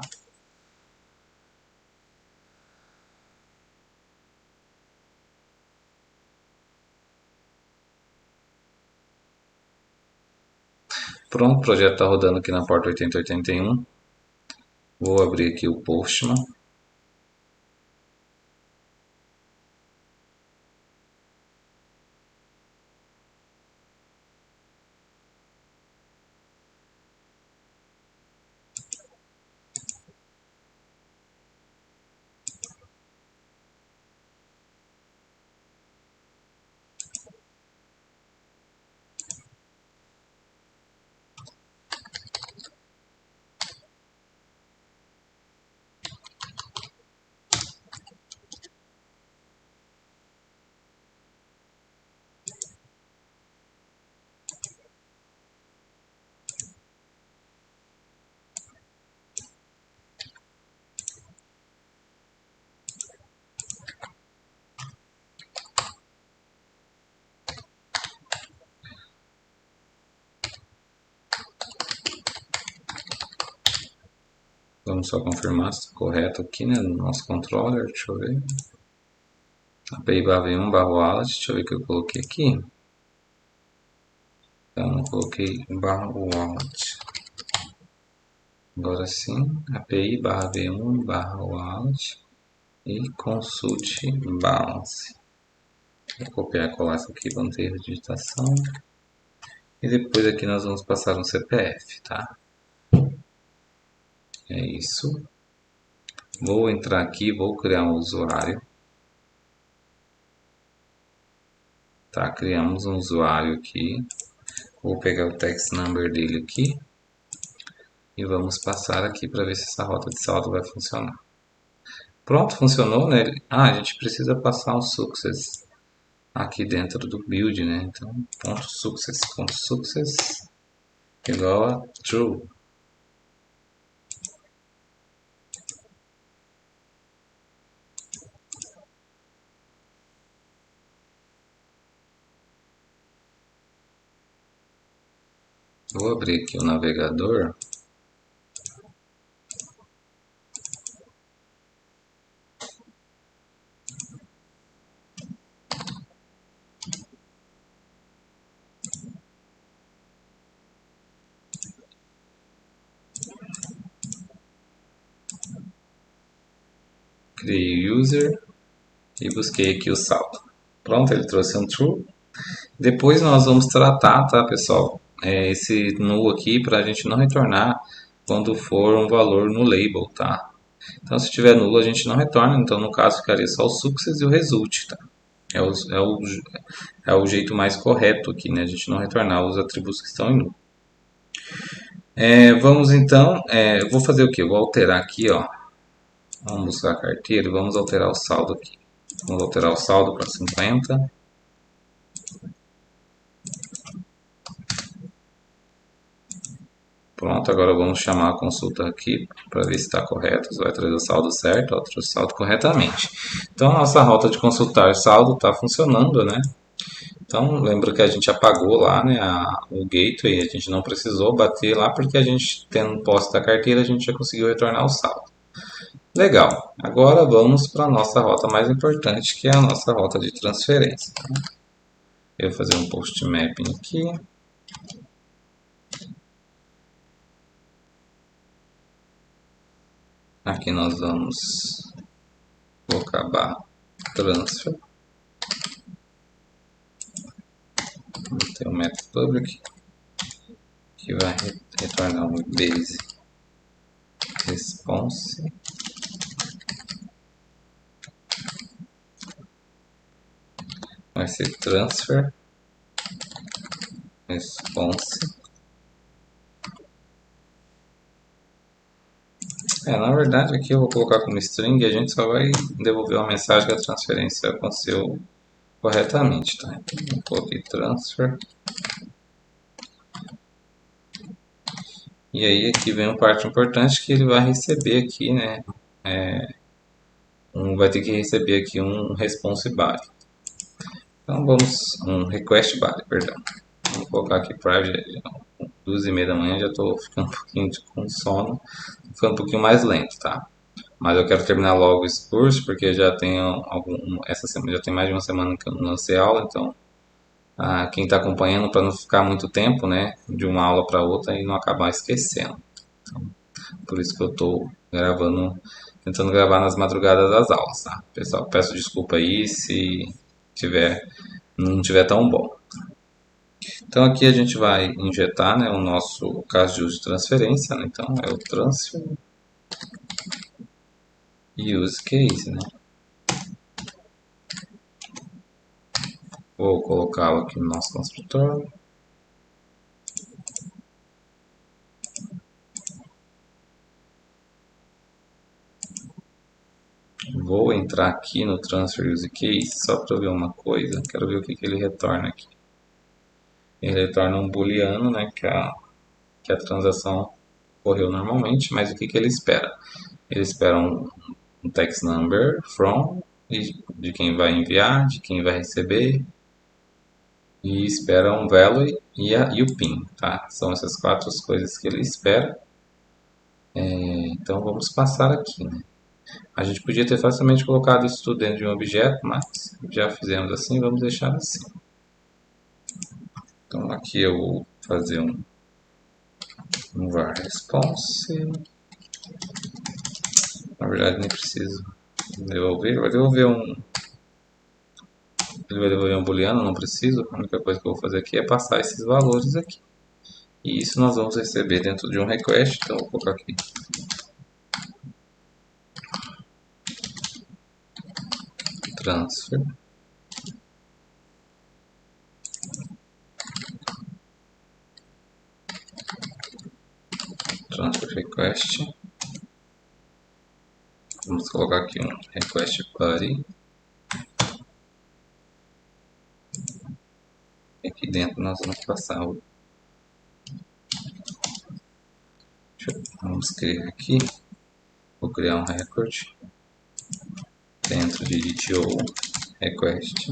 Pronto, o projeto está rodando aqui na porta 8081. Vou abrir aqui o Postman. Vamos só confirmar se está correto aqui, né, no nosso controller. Deixa eu ver. API barra 1 barra wallet. Deixa eu ver o que eu coloquei aqui. Eu não coloquei barra wallet. Agora sim, API barra V1 barra wallet e consult balance. Vou copiar e colar isso aqui, vamos ter digitação. E depois aqui nós vamos passar um CPF, tá? É isso. Vou entrar aqui, vou criar um usuário. Tá, criamos um usuário aqui. Vou pegar o text number dele aqui. E vamos passar aqui para ver se essa rota de saldo vai funcionar. Pronto, funcionou, né? Ah, a gente precisa passar um success aqui dentro do build, né? Então, ponto success igual a true. Vou abrir aqui o navegador. Criei o user e busquei aqui o saldo. Pronto, ele trouxe um true. Depois nós vamos tratar, tá, pessoal? Esse null aqui para a gente não retornar quando for um valor no label, tá? Então, se tiver nulo, a gente não retorna. Então, no caso, ficaria só o success e o result, tá? É o jeito mais correto aqui, né? A gente não retornar os atributos que estão em null. Vamos então, eu vou fazer o que? Eu vou alterar aqui, ó. Vamos buscar a carteira e vamos alterar o saldo aqui. Vamos alterar o saldo para 50. Pronto, agora vamos chamar a consulta aqui para ver se está correto, se vai trazer o saldo certo, ó, trouxe o saldo corretamente. Então, a nossa rota de consultar saldo está funcionando, né? Então, lembra que a gente apagou lá, né, o gateway, a gente não precisou bater lá porque a gente, tendo posse da carteira, a gente já conseguiu retornar o saldo. Legal, agora vamos para a nossa rota mais importante, que é a nossa rota de transferência. Eu vou fazer um post mapping aqui. Aqui nós vamos colocar a barra transfer. Tem o método public que vai retornar um base response. Vai ser transfer response. Na verdade aqui eu vou colocar como string e a gente só vai devolver uma mensagem que a transferência aconteceu corretamente, tá? Então eu coloquei transfer. E aí aqui vem uma parte importante que ele vai receber aqui, né? Vai ter que receber aqui um response body. Então vamos, um request body, perdão. Vamos colocar aqui private, 2h30 da manhã, já estou ficando um pouquinho com sono, ficando um pouquinho mais lento, tá? Mas eu quero terminar logo esse curso porque já tenho essa semana já tem mais de uma semana que eu não lancei aula, então quem está acompanhando para não ficar muito tempo, né, de uma aula para outra e não acabar esquecendo. Então, por isso que eu estou tentando gravar nas madrugadas das aulas, tá? Pessoal, peço desculpa aí se não tiver tão bom. Então aqui a gente vai injetar, né, o nosso caso de uso de transferência, né? Então é o transfer use case, né? Vou colocá-lo aqui no nosso construtor. Vou entrar aqui no transfer use case só para ver uma coisa. Quero ver o que ele retorna aqui. Ele retorna um booleano, né, que a transação ocorreu normalmente, mas o que ele espera? Ele espera um text number from, de quem vai enviar, de quem vai receber, e espera um value e o PIN, tá? São essas quatro coisas que ele espera. Então vamos passar aqui, né? A gente podia ter facilmente colocado isso tudo dentro de um objeto, mas já fizemos assim, vamos deixar assim. Então aqui eu vou fazer um var response. Na verdade nem preciso devolver, ele vai devolver um booleano, não preciso. A única coisa que eu vou fazer aqui é passar esses valores aqui. E isso nós vamos receber dentro de um request, então eu vou colocar aqui transfer request. Vamos colocar aqui um request body. E aqui dentro nós vamos passar o. Vamos criar aqui. Vou criar um record dentro de DTO request.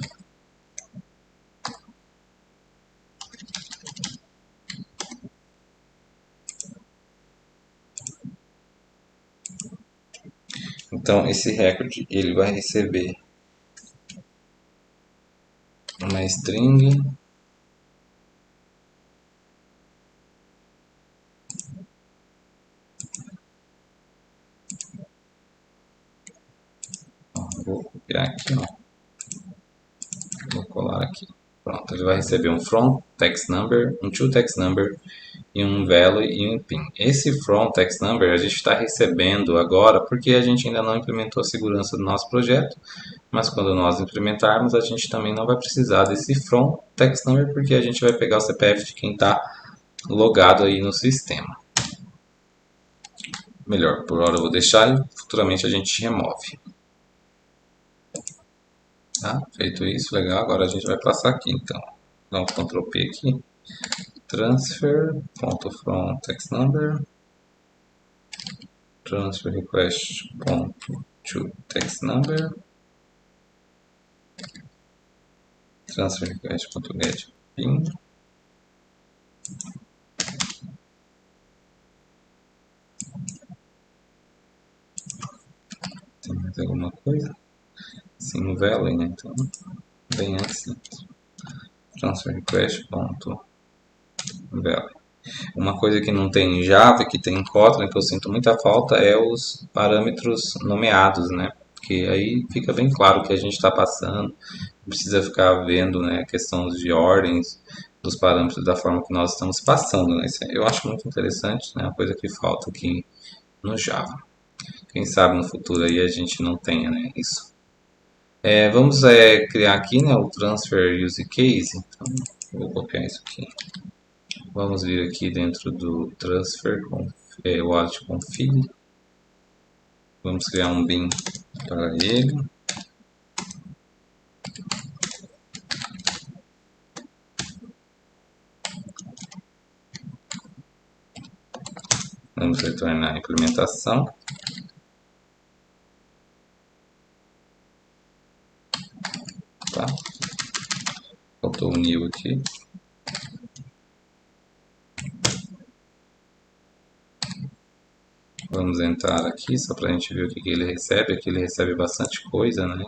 Então, esse recorde ele vai receber uma string, vou copiar aqui, ó. Vou colar aqui. Pronto, ele vai receber um from text number, um to text number e um value e um pin. Esse from text number a gente está recebendo agora porque a gente ainda não implementou a segurança do nosso projeto, mas quando nós implementarmos a gente também não vai precisar desse from text number porque a gente vai pegar o CPF de quem está logado aí no sistema. Melhor, por hora eu vou deixar e futuramente a gente remove. Tá? Feito isso, legal. Agora a gente vai passar aqui então. Dá um Ctrl P aqui. Transfer.from text number. Transfer request.to text number. Transfer request.get pin. Tem mais alguma coisa? Sim, o value, né? Então, bem assim. Transfer request.value. Uma coisa que não tem em Java, que tem em Kotlin, que eu sinto muita falta, é os parâmetros nomeados, né? Porque aí fica bem claro o que a gente está passando, não precisa ficar vendo, né, questões de ordens dos parâmetros da forma que nós estamos passando, né? Isso eu acho muito interessante, né? Uma coisa que falta aqui no Java. Quem sabe no futuro aí a gente não tenha, né, isso. Vamos criar aqui, né, o transfer use case. Então, vou copiar isso aqui. Vamos vir aqui dentro do transfer wallet config. Vamos criar um bin para ele. Vamos retornar a implementação. Tá? Faltou o new aqui. Vamos entrar aqui só para a gente ver o que ele recebe. Aqui ele recebe bastante coisa, né?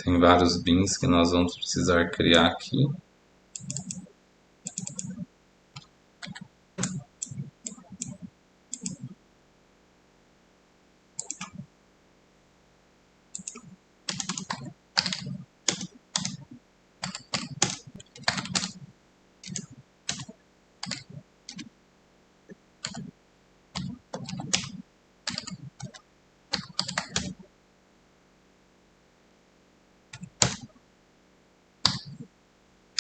Tem vários bins que nós vamos precisar criar aqui.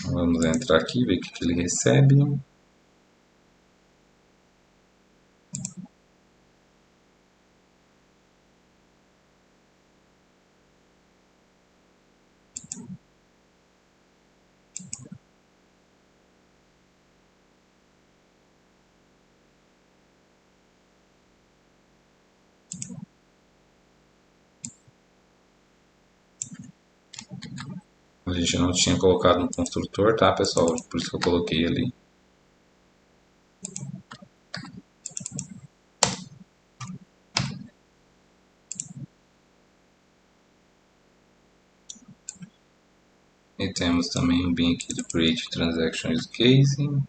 Vamos entrar aqui, ver o que ele recebe. A gente não tinha colocado no construtor, tá, pessoal? Por isso que eu coloquei ali. E temos também um bin aqui do Create Transaction Use Case.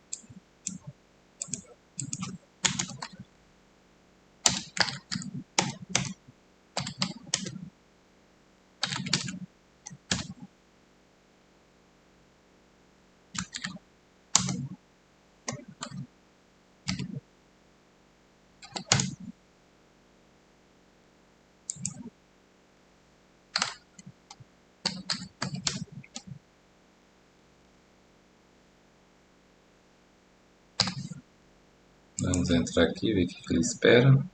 Vamos entrar aqui, ver o que ele espera.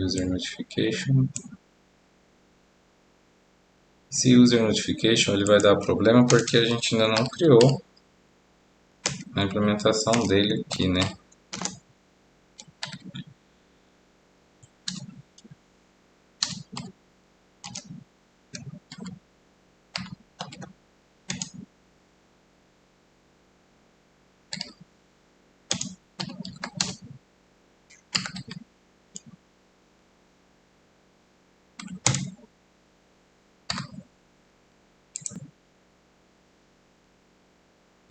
User Notification. Esse User Notification ele vai dar problema porque a gente ainda não criou a implementação dele aqui, né?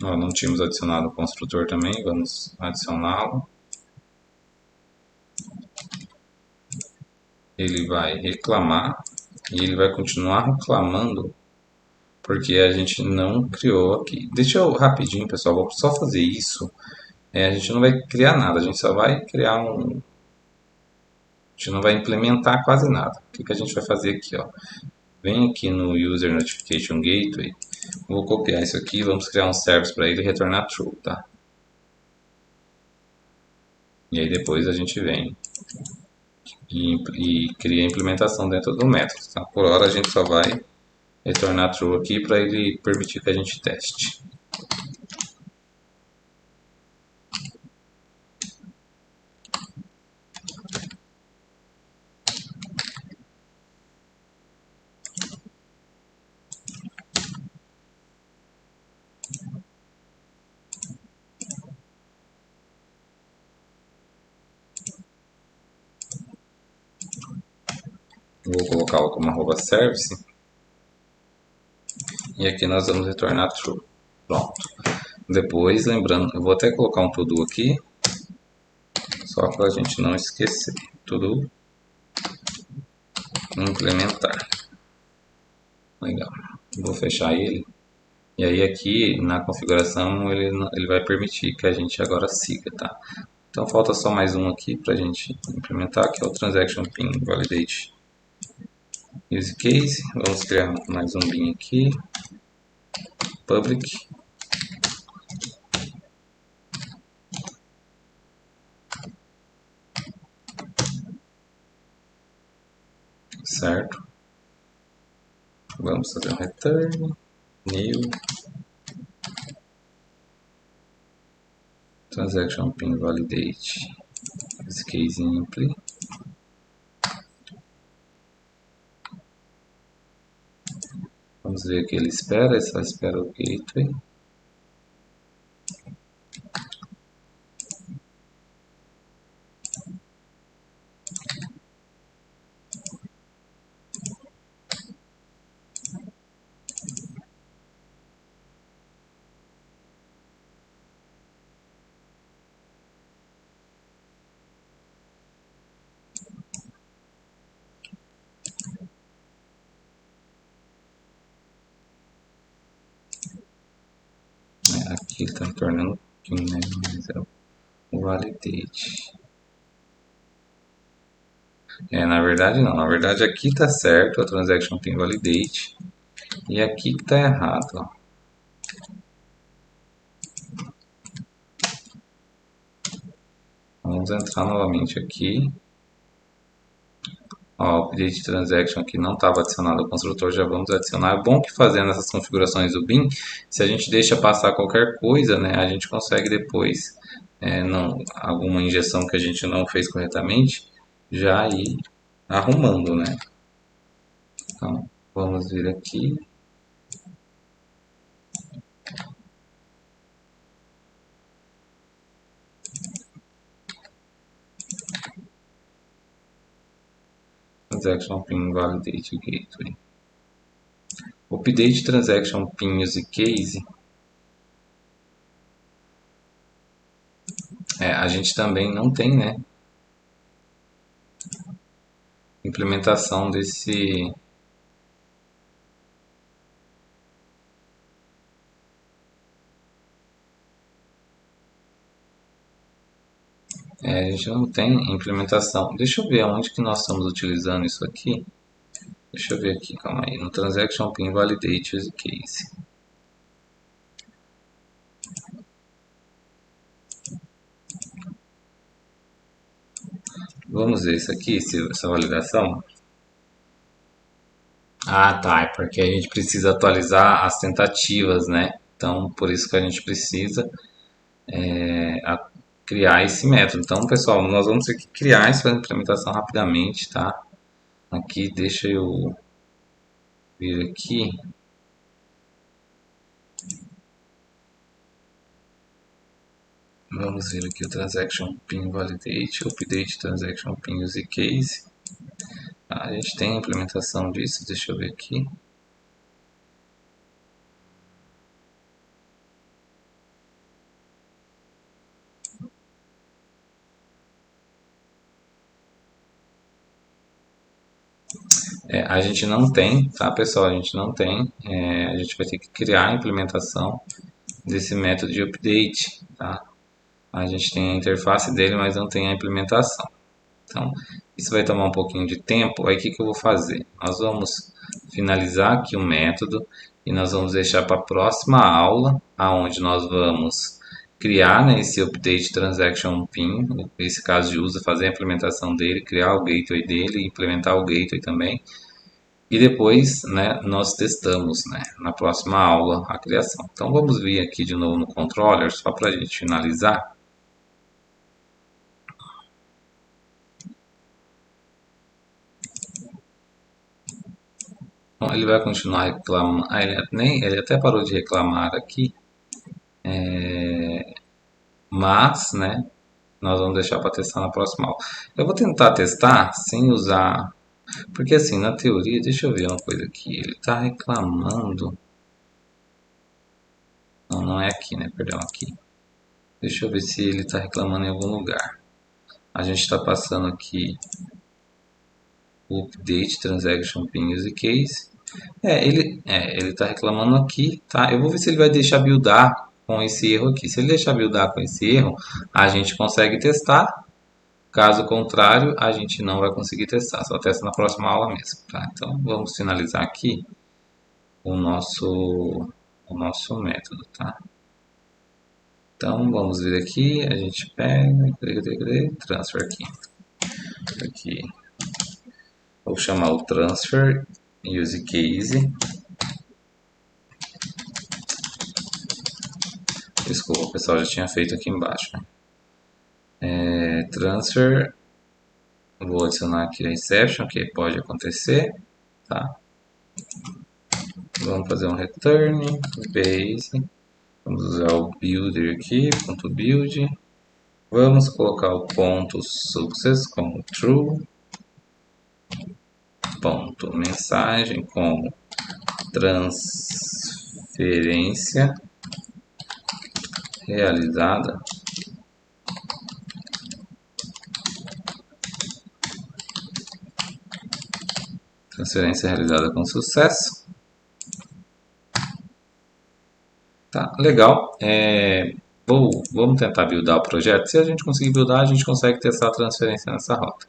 Ó, não tínhamos adicionado o construtor também, vamos adicioná-lo. Ele vai reclamar e ele vai continuar reclamando porque a gente não criou aqui. Deixa eu rapidinho, pessoal, vou só fazer isso. A gente não vai criar nada, a gente só vai criar um. A gente não vai implementar quase nada. O que que a gente vai fazer aqui, ó? Vem aqui no User Notification Gateway, vou copiar isso aqui, vamos criar um service para ele retornar true, tá? E aí depois a gente vem e cria a implementação dentro do método, tá? Por hora a gente só vai retornar true aqui para ele permitir que a gente teste. Vou colocá-lo como @service e aqui nós vamos retornar true. Pronto. Depois, lembrando, eu vou até colocar um to-do aqui, só para a gente não esquecer. To-do implementar. Legal. Vou fechar ele. E aí aqui na configuração ele vai permitir que a gente agora siga, tá? Então falta só mais um aqui para a gente implementar, que é o Transaction Pin Validate Use Case. Vamos criar mais um bin aqui. Public. Certo. Vamos fazer um return. New. Transaction Pin Validate Use Case Impli. Vamos ver o que ele espera. Ele só espera o gateway. Aqui ele está retornando PIN, né? Mas é o validate. Na verdade não. Na verdade aqui está certo, a transaction tem validate. E aqui que está errado, ó. Vamos entrar novamente aqui. Ó, o update transaction aqui não estava adicionado ao construtor, já vamos adicionar. É bom que fazendo essas configurações do BIM, se a gente deixa passar qualquer coisa, né, a gente consegue depois, não, alguma injeção que a gente não fez corretamente, já ir arrumando, né. Então, vamos vir aqui. Transaction Pin Validate Gateway. Update Transaction Pin Use Case. A gente também não tem, né? Implementação desse. A gente não tem implementação. Deixa eu ver aonde que nós estamos utilizando isso aqui. Deixa eu ver aqui, calma aí. No Transaction Pin Validate Use Case. Vamos ver isso aqui, essa validação. Ah, tá. É porque a gente precisa atualizar as tentativas, né? Então, por isso que a gente precisa criar esse método. Então, pessoal, nós vamos ter que criar essa implementação rapidamente, tá? Aqui, deixa eu vir aqui. Vamos ver aqui o Transaction Pin Validate, Update Transaction Pin Use Case. A gente tem a implementação disso, deixa eu ver aqui. A gente não tem, tá pessoal? A gente não tem. A gente vai ter que criar a implementação desse método de update, tá? A gente tem a interface dele, mas não tem a implementação. Então, isso vai tomar um pouquinho de tempo. Aí, o que que eu vou fazer? Nós vamos finalizar aqui o método e nós vamos deixar para a próxima aula, aonde nós vamos criar, né, esse Update Transaction Pin, esse caso de uso, fazer a implementação dele, criar o gateway dele, implementar o gateway também. E depois, né, nós testamos, né, na próxima aula a criação. Então, vamos vir aqui de novo no controller, só para a gente finalizar. Bom, ele vai continuar reclamando. Ele até parou de reclamar aqui, mas, né, nós vamos deixar para testar na próxima aula. Eu vou tentar testar sem usar, porque assim, na teoria, deixa eu ver uma coisa aqui. Ele está reclamando. Não, não é aqui, né? Perdão, aqui. Deixa eu ver se ele está reclamando em algum lugar. A gente está passando aqui o Update Transaction Pin Use Case. Ele está reclamando aqui, tá? Eu vou ver se ele vai deixar buildar com esse erro aqui. Se ele deixar buildar com esse erro, a gente consegue testar. Caso contrário, a gente não vai conseguir testar. Só testa na próxima aula mesmo, tá? Então, vamos finalizar aqui o nosso método, tá? Então, vamos vir aqui, a gente pega, transfer aqui. Vou chamar o transfer use case. Desculpa, o pessoal já tinha feito aqui embaixo. Transfer, vou adicionar aqui a exception, que pode acontecer, tá? Vamos fazer um return, base, vamos usar o builder aqui, ponto .build, vamos colocar o ponto success como true, ponto mensagem como transferência realizada. Transferência realizada com sucesso. Tá, legal. Vamos tentar buildar o projeto. Se a gente conseguir buildar, a gente consegue testar a transferência nessa rota.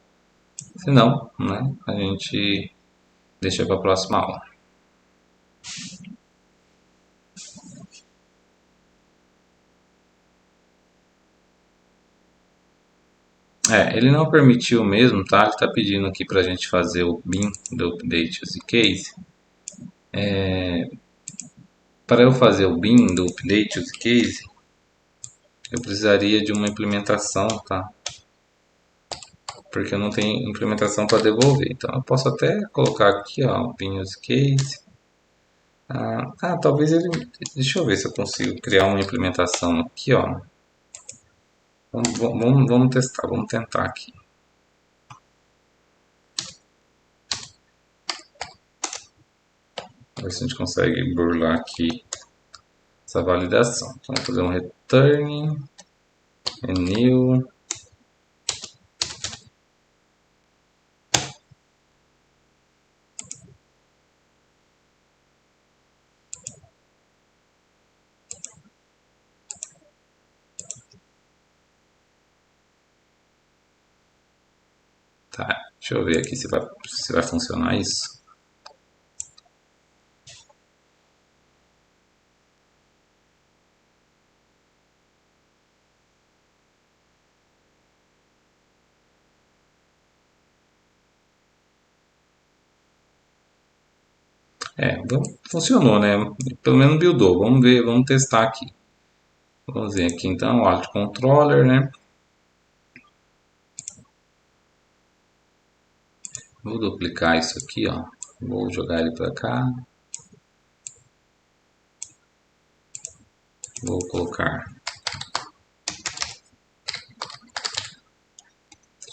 Se não, né, a gente deixa para a próxima aula. Ele não permitiu mesmo, tá? Ele está pedindo aqui para a gente fazer o bin do update use case. Para eu fazer o bin do update use case, eu precisaria de uma implementação, tá? Porque eu não tenho implementação para devolver. Então eu posso até colocar aqui, ó, bin use case. Talvez ele. Deixa eu ver se eu consigo criar uma implementação aqui, ó. Vamos testar, vamos tentar aqui. Ver se a gente consegue burlar aqui essa validação. Então, vamos fazer um return, new. Tá, deixa eu ver aqui se vai funcionar isso. Funcionou, né? Pelo menos buildou. Vamos ver, vamos testar aqui. Vamos ver aqui então, o Alt Controller, né? Vou duplicar isso aqui, ó. Vou jogar ele para cá. Vou colocar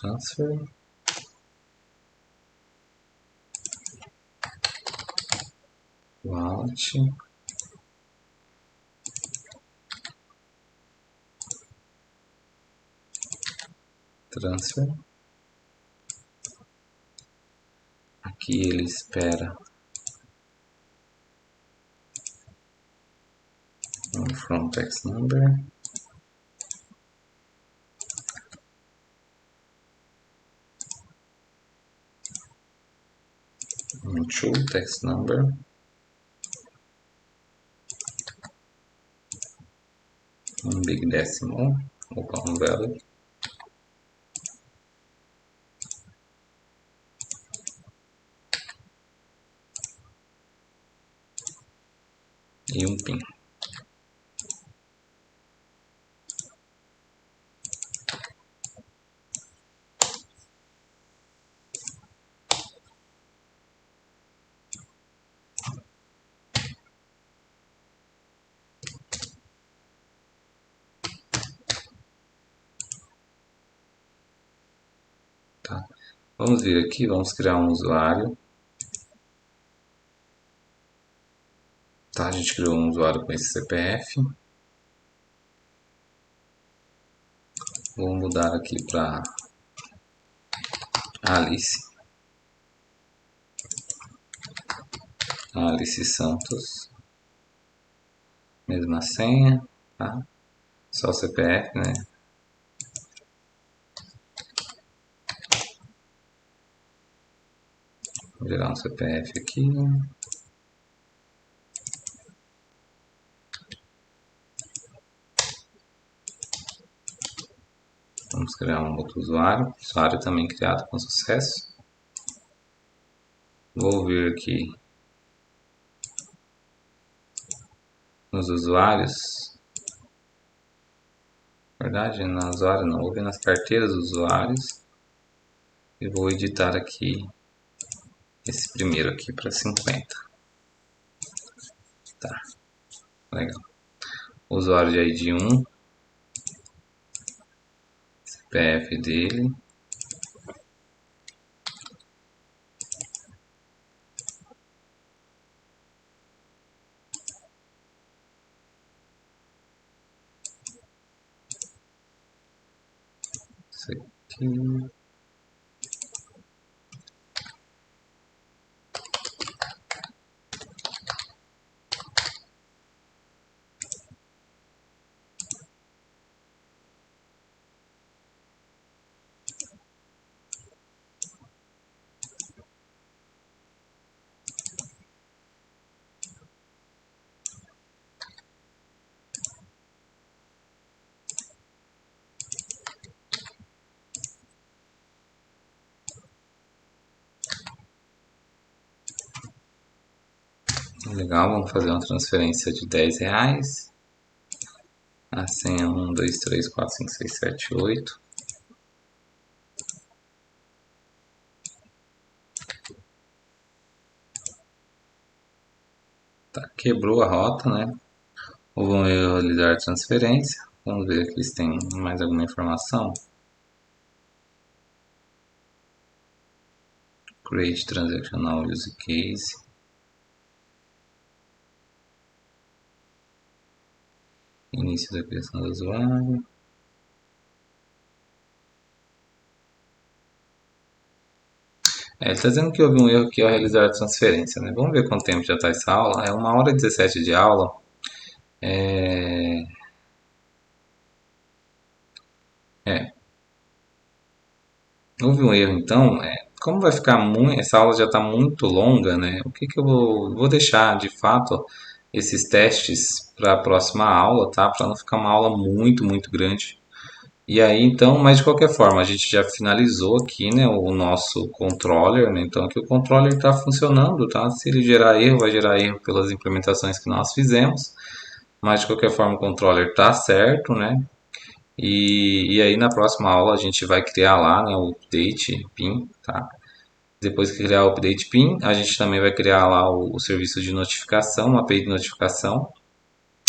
transfer. Alt. Transfer. Aqui ele espera um from text number. Um to text number. Um big decimal. Opa, um value. E um pin. Tá. Vamos vir aqui, vamos criar um usuário. Tá, a gente criou um usuário com esse CPF. Vou mudar aqui para Alice. Alice Santos. Mesma senha, tá? Só o CPF, né? Vou gerar um CPF aqui. Vamos criar um outro usuário. Usuário também criado com sucesso. Vou vir aqui nos usuários. Na verdade, nas usuários não. Vou vir nas carteiras dos usuários. E vou editar aqui esse primeiro aqui para 50. Tá, legal. Usuário de ID 1. CPF dele. Isso aqui. Legal, vamos fazer uma transferência de R$ 10. A senha 1, 2, 3, 4, 5, 6, 7, 8. Tá, quebrou a rota, né? Ou vamos realizar a transferência. Vamos ver aqui se tem mais alguma informação. Create Transactional Use Case. Início da criação do usuário. Ele está dizendo que houve um erro aqui ao realizar a transferência, né? Vamos ver quanto tempo já está essa aula. É 1h17 de aula. É... Houve um erro, então. Como vai ficar muito, essa aula já está muito longa, né? O que que eu vou deixar, de fato, esses testes para a próxima aula, tá? Para não ficar uma aula muito, muito grande. E aí, então, mas de qualquer forma, a gente já finalizou aqui, né, o nosso controller, né? Então, aqui o controller está funcionando, tá? Se ele gerar erro, vai gerar erro pelas implementações que nós fizemos, mas de qualquer forma o controller está certo, né? E aí na próxima aula a gente vai criar lá, né, o update PIN, tá? Depois que criar o update PIN, a gente também vai criar lá o serviço de notificação, uma API de notificação.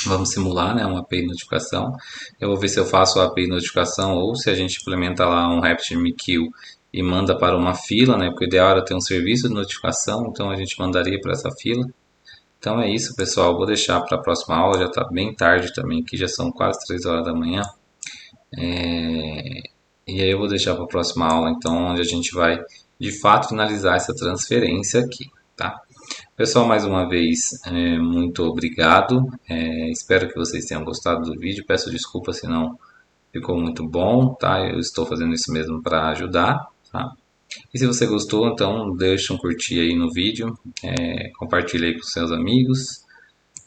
Vamos simular, né, uma API de notificação. Eu vou ver se eu faço a API de notificação ou se a gente implementa lá um RapidMQ e manda para uma fila, né? Porque o ideal era ter um serviço de notificação, então a gente mandaria para essa fila. Então é isso, pessoal. Vou deixar para a próxima aula, já está bem tarde também, aqui já são quase 3 horas da manhã. E aí eu vou deixar para a próxima aula, então, onde a gente vai de fato finalizar essa transferência aqui, tá? Pessoal, mais uma vez, muito obrigado. Espero que vocês tenham gostado do vídeo. Peço desculpa se não ficou muito bom, tá? Eu estou fazendo isso mesmo para ajudar, tá? E se você gostou, então deixe um curtir aí no vídeo, compartilhe aí com seus amigos.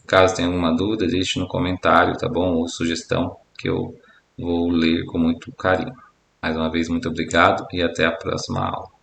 Caso tenha alguma dúvida, deixe no comentário, tá bom? Ou sugestão que eu vou ler com muito carinho. Mais uma vez, muito obrigado e até a próxima aula.